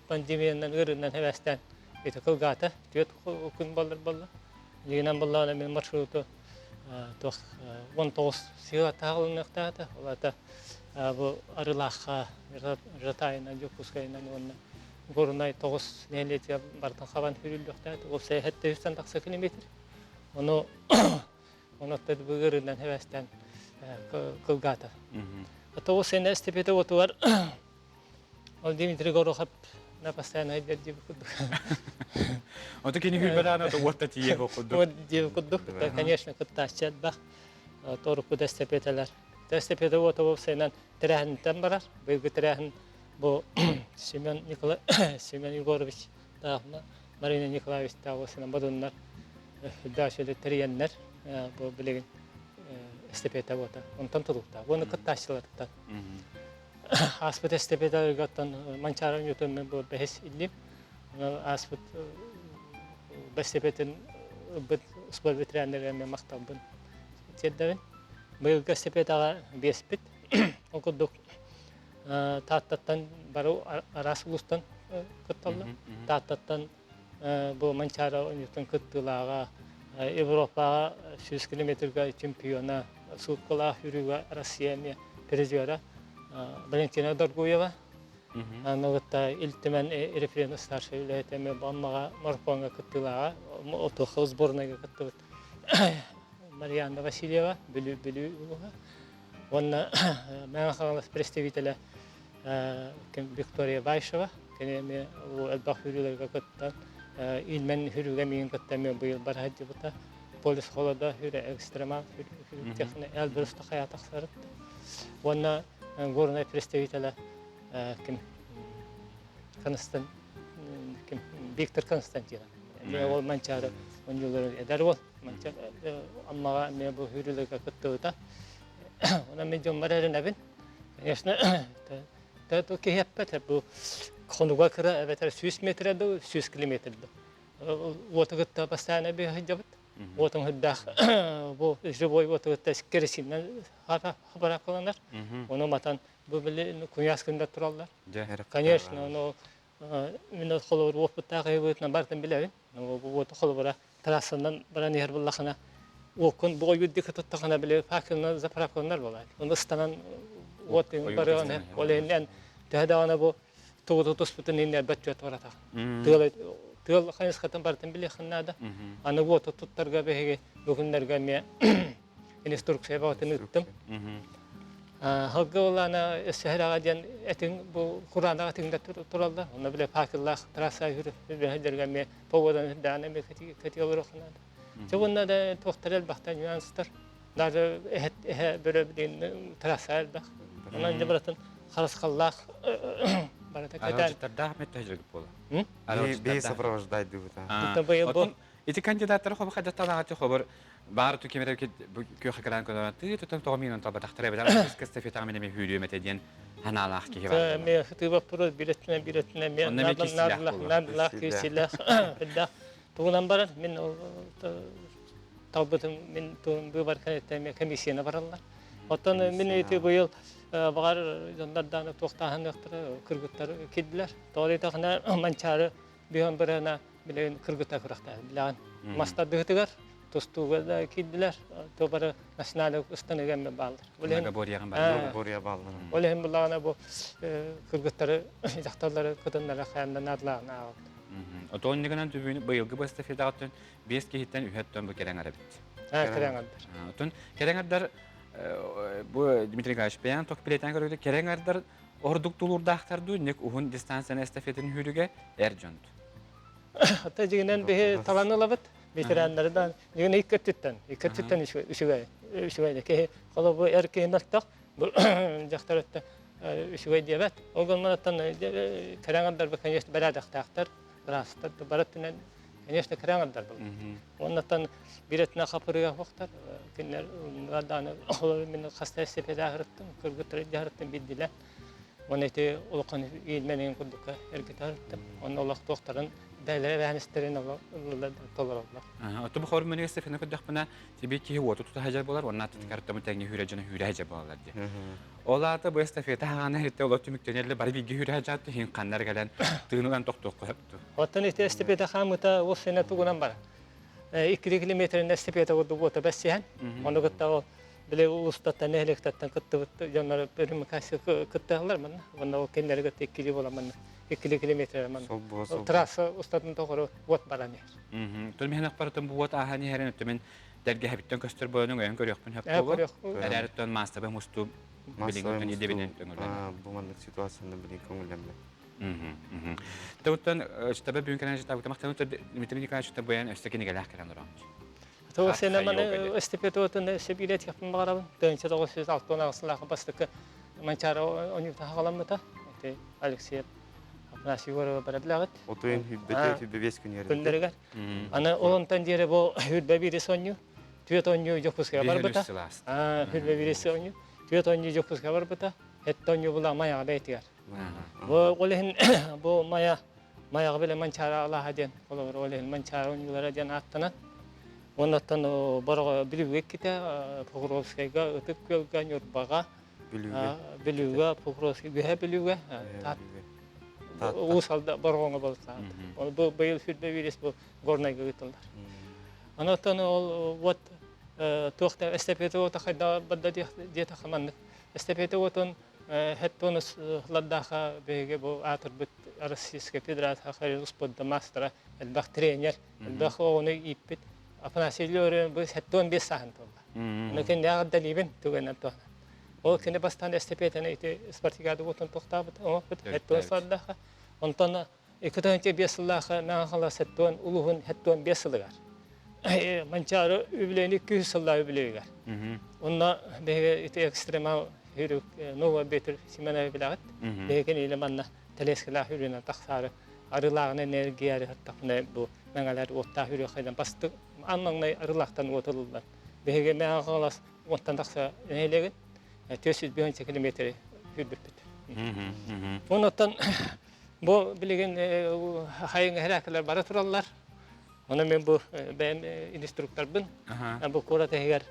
пандемиядан өрінен хәвәстен. Это кылгата, төт күн балдар балла. Легенен балланы мен маршруту 19 сыйга тагылыныкта. Олата бу арылахка жатайына жокускайынан онна горунай 9 нелете бартан хаван хүрүлдүктә. Ол сәяхәттә 190 км. Оны онотта бүгөрүнен хәвәстен кылгата. Атау сен эстафета отуар. Ол Дмитрий Горохов на постоянно идет дивкуду. Ото кини хүлбәләне ото отта тие хокуду. Вот дивкуду. Конечно, кыттачат бак. Торку эстафеталар. Эстафета отуар сенен тирәһен барар. Быйгы тирәһен бу Семен Егорович тагына Марина Николаевич тагы сенен бадыннар. Дашеле тирәннәр бу билеген эстафета бота. Онтан тулукта. Оны кыттачылар. аспыт эстепеда гаттан манчарын ютун мен бу бехес иллим. Аспыт бестепетин бит спор ветеринария мен мактабын. Тедден быйыл эстепедага беспит. Окудук тааттан бару арасулустан кытталды. Тааттан бу манчара ютун кыттылага Европага 100 километрга чемпиона суткала хүрүгө Россияны призера Валентина Доргуева. Анагта илтемен референ старший летеме баммага марпонга кыттылага отохо сборныйга кыттыбыт. Марьяна Васильева билүү. Онна мен халас представителя Виктория Байшева, кеме албах хүрүлөргө кыттан илмен хүрүгө мен кыттам быйыл бар хаҗыбыта. Полис холода хүрү экстремал хүрү техник элберстә хаят аксарып. Онна горный представителя Константин Виктор Константин. Ол манчары он жылдар эдер бол. Манчар аммага мен бу хүрүлөргө кыттыбыта. Ona men jommararen evin. Конечно, то кехеппет бу конуга кыра эветер 100 метрде 100 километрде. Отыгытта постоянно бегать. Отын хыддах бу живой отыгытта керосиннен хабар кылгандар. Оны матан бу биле куньяскында тураллар. Конечно, но мен холор опытта кайбытна бартын билебин. Бу холора трассандан баран ер буллахына Окон бою дикататтагана биле факылны заправкалар болот. Онда станан отын барган оленен тадана бу тогутус бүтүн инде баччат барата. Тыл хайс хатан бартын биле ханнада. Аны вот туттарга беге бүгүнлөргө ме инструкция батын үттүм. Хагылана сехрага ден этин бу Куранга тиңдә туралды. Онда биле факыллар трасса жүрүп беһедерге ме поводан даны ме категория ханнада. Çoğunda da tohtarel baktan nüanslar. Даже böyle bir trasal bak. Ondan da bırakın хараскаллах барата кайдан. Аралжыттарда ахмет тәжрибе бола. Бей сопровождать дебут. Эти кандидаттар хобы хадатталага хобыр бары түкемерер кө хакаран көдөн ты тотом томин таба тахтара бедар эстафета менен мен хүрүү метеден ханалах ки бар. Мен хытыба проз билетине мен надлах кисилах бидда. Тугунан барар мен табытым мен бу бар канеттеме комиссияна баралар. Оттан мен эти быйыл багар жандардан токтахандыктыр кыргыттар кидилер. Тоолетахна манчары биган барана билен кыргыта кыракта билан мастадыгытыгар тостуга да кидилер. Тобары националдык станыган мен балдар. Олега бория балдар. Олега булана бу кыргыттары жактарлары кытыннара хаяндан адлана. Отон негенен түбүнү быйылгы бу эстафетагатын 5 кехиттен үһөттөн бу керең арабит. Керең. Отон кереңардар бу Дмитрий Гач биян ток билетен көрөдө кереңардар ордук тулурдактарды нек ухун дистанцияны эстафетин хүрүгө эржонт. Ата жигинен бе таланылабыт ветерандардан жигин иккеттен үшүгөй ке коло бу эркенактак бу жактарытта үшүгөй дебет. Огонманаттан кереңардар бу конечно барадактактар Растар бараттан конечно кереңардар бул. Оннан биретне хапырыга вактар кинер гаданы мен хаста эстафета агырттым кыргыттыр жарыттым биддиле. Онете улукан илменен кудукка эргитарттым. Онна улак токтарын дайлар ванистерин толороллар. Ото бу хор менен эстафета кудакпына тебе ки оту тута хажар болар, онна тыткартымы теңге хүрежене хүреже болар ди. Оларда бу эстафета хана хетте олар түмүктөнерле бар биги хүрежатты хин кандар келен тыгынуган токток коюпту. Оттан эстафета хамыта о сene тугунан бар. 2 километрин эстафета куду бота бассен. Ону гытта биле устаттан электаттан кыттыбыт жандар бирим касы кытталар мен. Онда кендерге текили боламын. 2 километр мен. Трасса устаттан тогору бот бараны. Төл мен акпаратын бу бот ахани херен өтөмен дерге хабиттен көстөр боюнун өйөн көрөкпүн хапты. Әрәрттен мастабы мусту билингден идебинен төңөлөр. Бу мандык ситуацияны билин көңүлөмлө. Тоттан штабы бүгүн канан штабы тамактан Дмитрий Николаевич штабы баян өстөкене гелак керен дурам. То сene мен эстафетотун себилет япын барабын. Дөнчө 906 агыслакы бастыкы манчара онюта хагаламыта. Алексей Насигорова бараблагат. Отойн хүббете хүббес күнөр. Күндөргөр. Аны олонтан жере бу хүббе бирисоню. Түөтоню жокуска барбыта. Хүббе бирисоню. Түөтоню жокуска барбыта. hette yubulan maya beytigar. Bu olehin bu maya bile mançara Allah hadin. Olur olehin mançara oyunculara diyen attana. Ondan bara bilüge kite Pokrovskayga ötüp gölgen yorbaga. Bilüge Pokrovskay gühe bilüge. Usalda barğonga bolsa. Bu bayıl sürbe virüs bu gornayga gittiler. Ondan ol what toxta estepete o taxda badda diye taxamandık. Estepete otun hettonus laddaxa bege bu atır bit Rossiyske Federatsiya xayrus podda mastra elbax trener elbax onu ipit apanasiyler bu hetton bir sahant oldu. Lakin ya dalibin tuğanan to. O kene bastan estepetene ite Spartikada otun toxtabıt o bit hetton saddaxa. Ondan ikitance beslaxa naxala hetton uluhun hetton besligar. Mançarı übleni 200 yılda übleyger. Onna bege ite ekstrema hürük nova beter simana bilagat. Bege ile manna teleskala hürüne taxsarı arılağına energiyari hattaqne bu mengalar otta hürü xaydan bastı anmangay arılaqtan otulurlar. Bege mengalas ottan taxsa neylegen 400 kilometre hürbüt. Ondan bu bilegen hayın heraklar bara turallar. Ona men bu ben instruktörüm. Bu kurata heger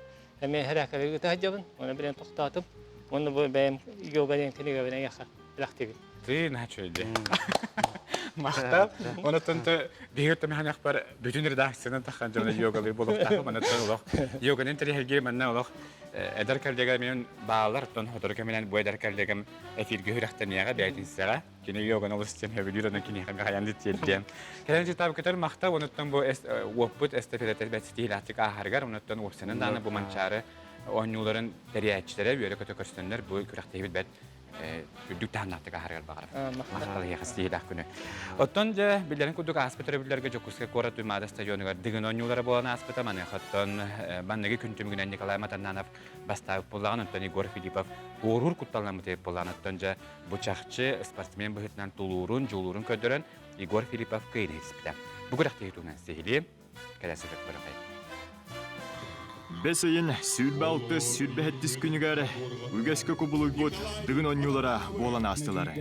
men heraklar gitahjabın. Ona bilen toxtatım. Onu bu ben yogadan teniga bilen yaxa bilaqtibi. Ты начали. Мақтап, оны тонты бейгетті мен ақпар бүтін редакцияны таққан жауны йогалы болып тақып, оны тон олық. Йоганың тәрихелге мәнна олық. Әдір кәлдегі мен бағалар, тон хотырға менен бұл әдір кәлдегім эфирге хүрақтан яға бәйтін сіға. Кені йоганы ол істен өбілер, оны кені қанға қаянды телдем. Кәлемде табы кетер мақтап, оны тон бұл опыт эстафетет бәтсетейіл ақтық ағарғар, оны тон опсының даны бұл манчары ойнуларын тәрияетчілері, бүйері көті көрсінлер бұл күрақтегі бәт Күдік тағынаттыға харғар бағарып. Мақталы еқісті елақ күні. Оттон же білдерін күдік аспетері білдерге жоқысқа қора тұймады стадионыға дығын ойнулары боланы аспета маны. Оттон баннығы күн түмігінен Николай Матананов бастауып болаған. Оттон Игор Филиппов ғорур құтталынан мұтайып болған. Оттон же бұчақчы спортсмен бұхытынан тұлуырын, жолуырын көдірін Игор Филиппов қиын еспіті. Бұғырақ тегітуынан сейілі кәлесі жүк бұрын қайып. Бесейін сүрбалты сүрбәхеттіс күнігер үгескі күбілік бұд дығын онюлара болан астылары.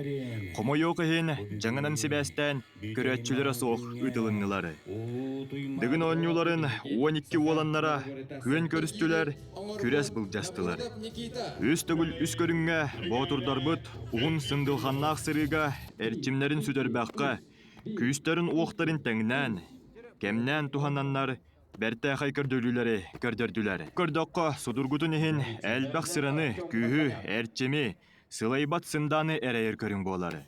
Қомой оқығын жаңынан себәстен көрәтчілері соқ үтіліннілары. Дығын онюларын 12 оланнара көн көрістілер күрәс бұл жастылар. Үс түгіл үс көрінге бұтырдар бұд ұғын сындылғаннақ сырыға әрчімлерін сүдербәққа күйістерін оқтарын тәңнән, кемнән тухананнар Бәрті қай көрдірділері. Көрдіққа судыргудын ехін әлбәқ сыраны, күйі, әрчемі, сылайбат сынданы әрәйір көрін болары.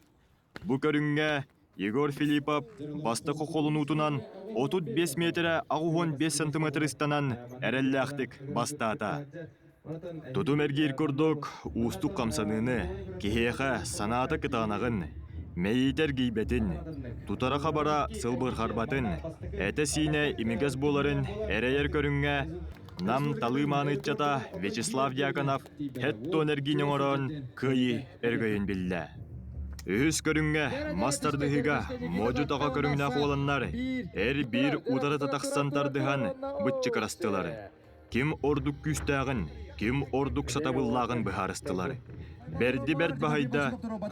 Бұ көрінге Егор Филиппов бастықы қолын ұтынан 35 метрі 15 сантиметр істанан әрәлі ақтық бастата. Тұдым әргейір көрдік ұстық қамсаныны, кехеға санаты кытағанағын, Мәйітер гейбетін, тұтараға бара сылбыр қарбатын, әті сине имегіз боларын әрәйер көрінге, нам талыманы чата Вячеслав Дьяконов әттон әргейін оңырын көйі әргейін білді. Үз көрінге мастардығыға моджутаға көрінге қоланлар, әр бір ұдары татақсантардыған бұтчы қарастылары. Кім ордық күстәғын, кім ордық сатабыллағын бұхарыстылары. Берді-берд бағайда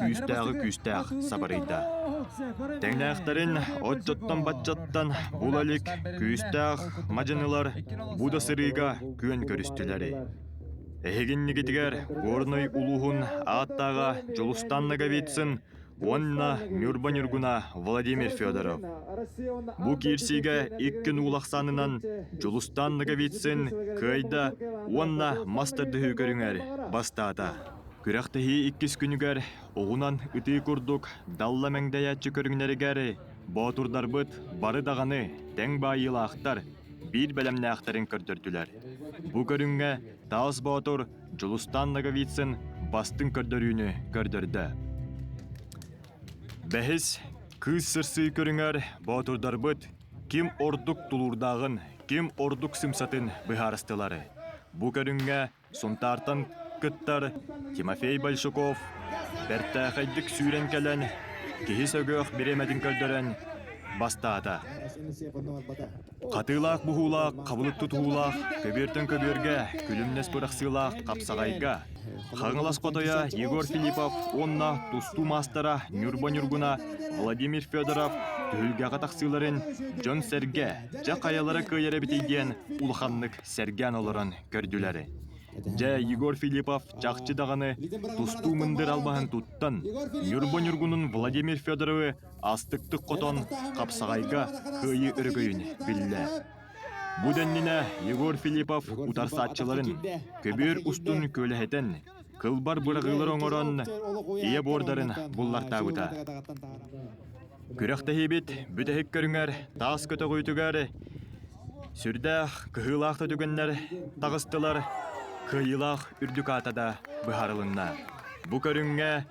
күстәғы сабарыйда. Тәңнәқтарын отчоттан батчаттан бұлалік күстәғ мажынылар бұда сырыға көн көрістілері. Әгеннігітігер горной улуғын аттаға жолустанныға ветсін онна Мюрбанюргуна Владимир Федоров. Бұ керсиге еккін улақсанынан жолустанныға ветсін көйда онна мастарды көріңер бастата. Күрәқтіхи 2 күнігер оғынан үті күрдік далла мәңдәйәтчі көріңнерігері бұтырдар бұд бары дағаны тәң байылы ақтар бір бәлемні ақтарын көрдірділер. Бұ көріңге тағыз бұтыр Жолустанныға витсін бастың көрдірүйіні көрдірді. Бәхіс күз сырсы көріңер бұтырдар бұд кім ордық тұлырдағын, кім ордық сымсатын бұхарыстылары. Бұ көріңге сұнтартан Кыттар Тимофей Большаков, Бәртәқайдық сүйрен кәлін, кейі сөгіқ беремәдің көлдірін, бастаата. Қатылақ бұхулақ, қабылық тұтуылақ, көбертін көберге, күлімнес бұрақсылақ, қапсағайға. Қаңылас қотая Егор Филиппов, онна тусту мастера Нюрба-Нюргуна, Владимир Федоров, түлге қатақсыларын Джон Серге, жа қаялары көйері бітейден ұлғанлық Серген оларын көрділері. Жа Егор Филиппов жақчы дағаны тусту мындыр албағын туттан, Нюрба-Нюргунын Владимир Федоровы астықтық қотон қапсағайға көйі үргөйін білі. Буденніне Егор Филиппов утарсатчыларын көбір ұстын көліхетен, кылбар бұрағылар оңыран, ие бордарын бұллартауыта. Күрәқті хебет, бүтәхік көріңер, тас көті қойтығар, сүрдәқ, кығылақты дүгенлер, тағыстылар, кыйылақ үрдік атада бұхарылынна. Бұ көріңе,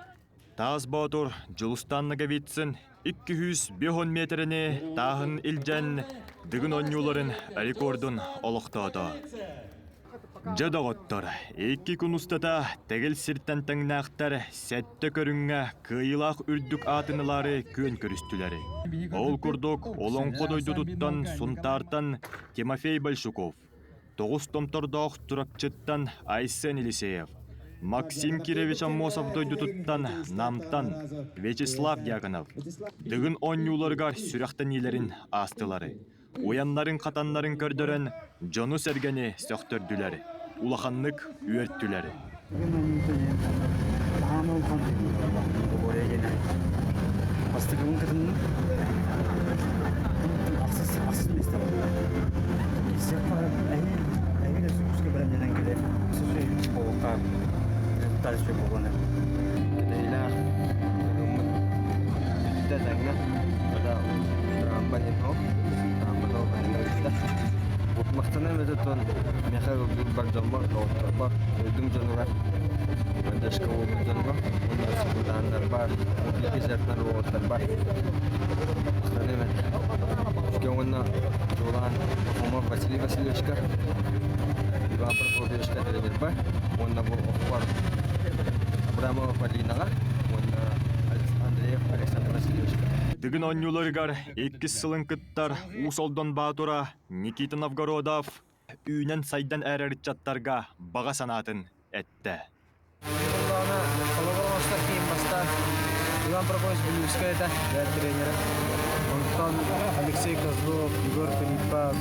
тас батыр жылыстанныға бетсін, 205 метріне тағын илжен, дығын онюларын рекордын олықтады. Жадағыттыр, 2 күн ұстата тәгіл сірттен тәңнақтар сәтті көріңе кыйылақ үрдік атынылары көн көрістілері. Ол күрдік олың қодойды тұттан сұнтартан Тимофей Большуков, 9 томтордақ тұрақчыттан Айсен Елисеев, Максим Киревич Аммосов дойды тұттан Намтан Вячеслав Яганов, дығын онюларғар сүрақтан елерін астылары. Уяннарын қатанларын көрдірін Джону Сергені сөқтірділері, улаханлық үйерттілері. Мақтана өтетін мехайл бардамба, кауыттарба, өйдің жануға, өндешкі олың жануға, онда сұлдандар бар, өтлігі зәртнар оғыттар бар. Мақтана өт. Үшке оңына жолаған Омар Василий Васильевичка, Иван Прокопьевичка дәрелер бар, онда бұл оқуар Абрамова Полинаға, онда Андреев Александр Васильевичка. Дығын онюларғар 2 сылын кыттар Усолдон Батура, Никита Новгородов үйнен сайдан әрәрітчаттарға баға санатын әтті. Коллаборанстар кейін баста Иван Прокопьевич Белюскайда, бәр тренері. Онтан Алексей Козлов, Егор Филиппов,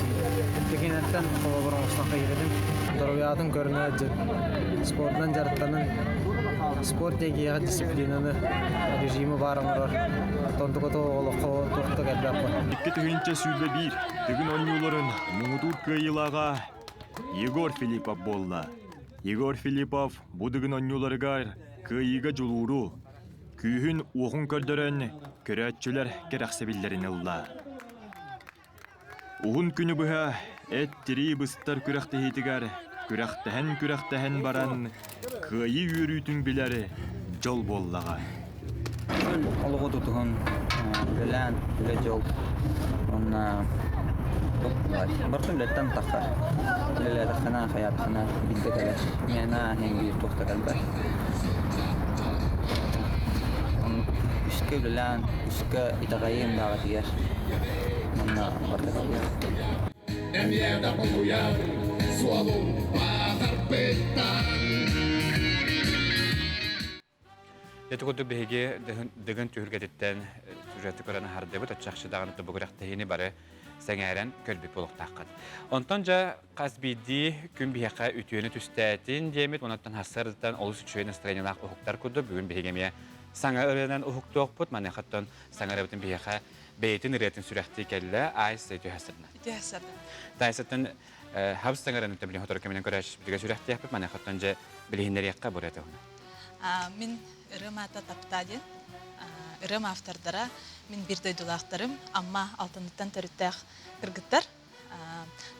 текенеттен коллаборанстан қайредім. Дұрвиятын көріне спортынан жарықтанын спорт егеға дисциплинаны режимі барыңырар. Тондықыты олыққа тоқты кәлбәпі. 2 түгінші сүйді бір, түгін онюларын мұңытур көйілаға Егор Филиппов болла. Егор Филиппов бұдығын онюларығар көйіға жұлуыру, күйін оғын көрдірін көрәтчілер керақсабиллерін ұлла. Оғын күні бұға әттері бұстар күрәқті хетігар, күрәқтәһен баран көйі үйрүйтін білері жол боллаға. Олығы тұтығын білән, біле жол. Онна бір түлеттен таққа. Тілеледі қана, қаятқана білді кәлі. Мена әңгі тұқты кәлбі. Үскі білән, үскі итағайым дағы тігер. Онна барды кәлбі. Emierda ponuja, słowo pachar pytań. Етігуді бейге дығын түйіргедеттен сюжеті көріні хардебі тұтшақшы дағыныты бұғырақ тейіні бары сәңәрен көлбіп болуқтаққын. Онтан жа қазбейді күн бейеқа үтіені түстәтін демет, онаттан хасырдықтан олыс үшуен настроениялақ ұхықтар күді бүгін бейгеме саңа өренен ұхықты оқпыт, манеқаттан саңа өребітін бейеқа бейтін ретін сүрәқті келі айсы өте хасырдына. Өте хасырдына. Дайсаттан хабыз саңаран өте білген хоторы көменен көрәш білге сүрәқті яқпыт, манеқаттан жа білгендер яққа бұр әті ғына. Мен ырым ата таптаден, ырым автордара мен бір дойдулақтарым, amma алтыныттан төріттәқ кіргіттар.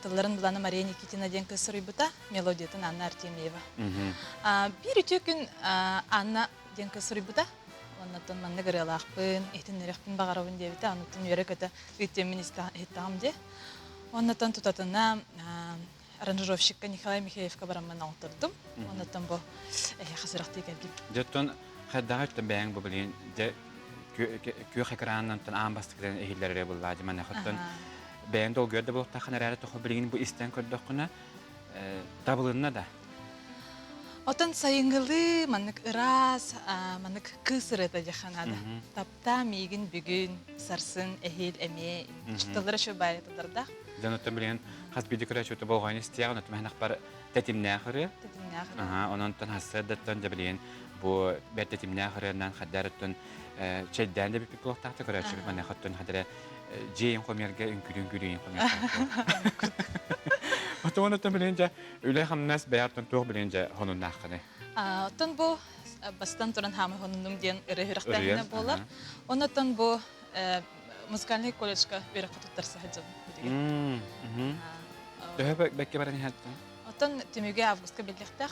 Тылларын бұланы Мария Никитина ден көсірі бұта, мелодиятын Анна Артемьева. Bir үте күн Анна ден көсірі бұта, оннаттан манны ғырылақпын, етін үрекпін бағарауын дебіті, оннаттан өрек өті үттемін еттағым де. Оннаттан тұтатына аранжировщикка Николай Михеевка барамын алтырдым. Оннаттан бұл қасырақты екелгім. Жеттон қаддаға өттен бәйін бұл білген, күйөх экранынан аан бастықларын эхиллерре буллаажы мана хоттон бэйэн дол görдө болуктахын эрээри тохо билигин бу истен көрдөккүнө табылынна да. Отон сайынгылы маннык ырас, маннык кысыр это жаханада. Тапта мигин бүгүн сарсын эхил эме чыктылары шо бай тадырда. Жаноттон билигин хас биди көрөчөтө болгон истиягын өтүм ханак бар тетимнахыры. Ононтон хассадаттан жабилигин бу бет тетимнахырынан хаддарыттон чейден де бипи блоктакты көрөчү мана хоттон хадара жейин комерге үңкүрүн комер. Отон билинже үле хамнас баяртын туг билинже хонун нахканы. Отон бу бастан туран хамы хонундум ден өрөһүрактагына болар. Онотон бу музыкальный колледжга берип туттарса хаджым. Төһө бекке баран хаттын. Отон түмүгө августка белектак.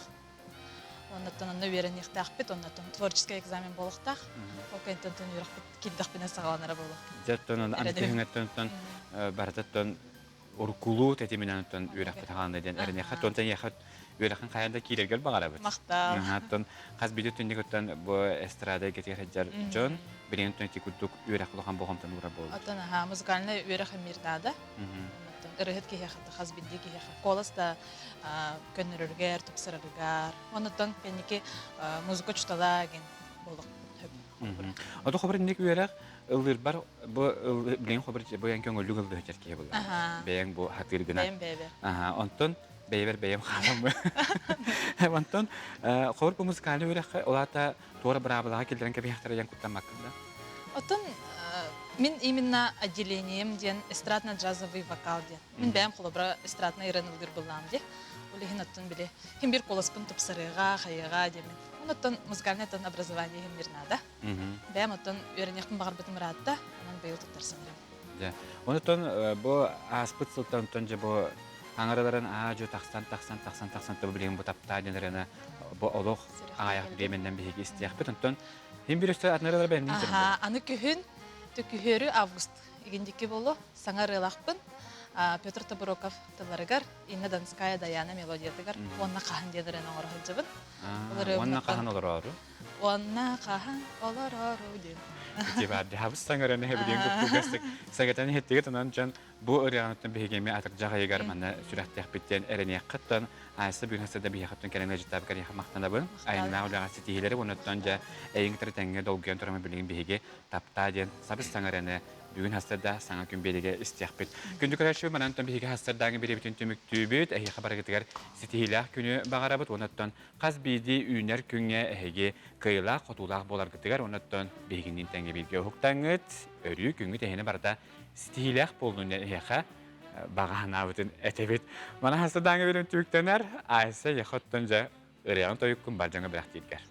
Онотон аны берен ихтакпыт, онотон творческий экзамен болуктак. Окентон юракпыт киддак бина сагаланара болук. Жаттон антехингеттон бардаттон уркулу тетиминантон юракпыт хаганды ден эрене хаттон яхат юракын каянда кирергел багарабыт. Мактал. Хаттон хас биди түндөгөттөн бу эстрада кетер жон бирен төнти куттук юраклыган болгомтон ура болду. Отон музыкальный юракын мирдада. Ирыхет кехат хас биди кехат коласта көннөргөр топсырыгар. Онотон кенеки музыка чуталагын болук. Ото хабар ник юрак ылыр бар бу билен хабар бу ян көңөллүк ылды жерке болду. Бең бу хатыр гына. Онтон бейбер бейем халам. Онтон хабар бу музыкалны юрак олата тора брабалага келдерен кебехтер ян куттамакында. Отон мен именно отделением ден эстрадно-джазовый вокал ден. Мен бәйм холобра эстрадный рынылдыр булам де. Улехин оттон биле. Ким бир коласпын топсырыга, хайыга демен. Оттон музыкальный тон образование хем мирнада. Бәйм оттон өренектен багыр битим радда, анан быйыл туттарсам. Ja. Оттон бу аспыт сылтан тонже бу аңараларын ажу таксан то билем бу тапта денерена бу олох аяк деменден биги истияхпыт. Оттон хем бир өстө атнаралар бәйм дисем. Аны күһүн төкүһөрү август игиндики болу саңарылакпын. Петр Табуроков тыларыгар, Инна Донская Даяна мелодиятыгар, онна кахан дедерен оңорхаджыбын. Онна кахан олорору? Онна кахан олорору ден. Дебарди хабыс саңараны хебиден көпкөстік. Сәгетен хеттегет онан жан бу өряныттан бейгеме атыр жаға егар манна сүрәттәк биттен әріне қыттан айсы бүгін хасада бейхаттан кәреңе жеттабыкар яқы мақтанабын. Айынна олаға сетихелері онаттан жа әйіңтір тәңге долгүйен тұрамы білген бейге тапта ден сабыс саңараны бүгін хастарда саңа күн береге істияқпет. Күнді көрәші манантан бейге хастардағы бері бүтін түмік түйбет, әйе қабарығытығар сетихелях күні бағарабыт, онаттан қаз бейді үйнер күнге әйге қиылақ, қотулақ болар күтігар, онаттан бейгінен тәңге берге ұқтаңыт, өрі күнгі тәйіні барда сетихелях болуын әйеға бағана бұтын әтебет. Мана хастардағы берін түміктенер, айсы яқыттан жа ұриян тойық күн бар жаңа бірақ дейдгер.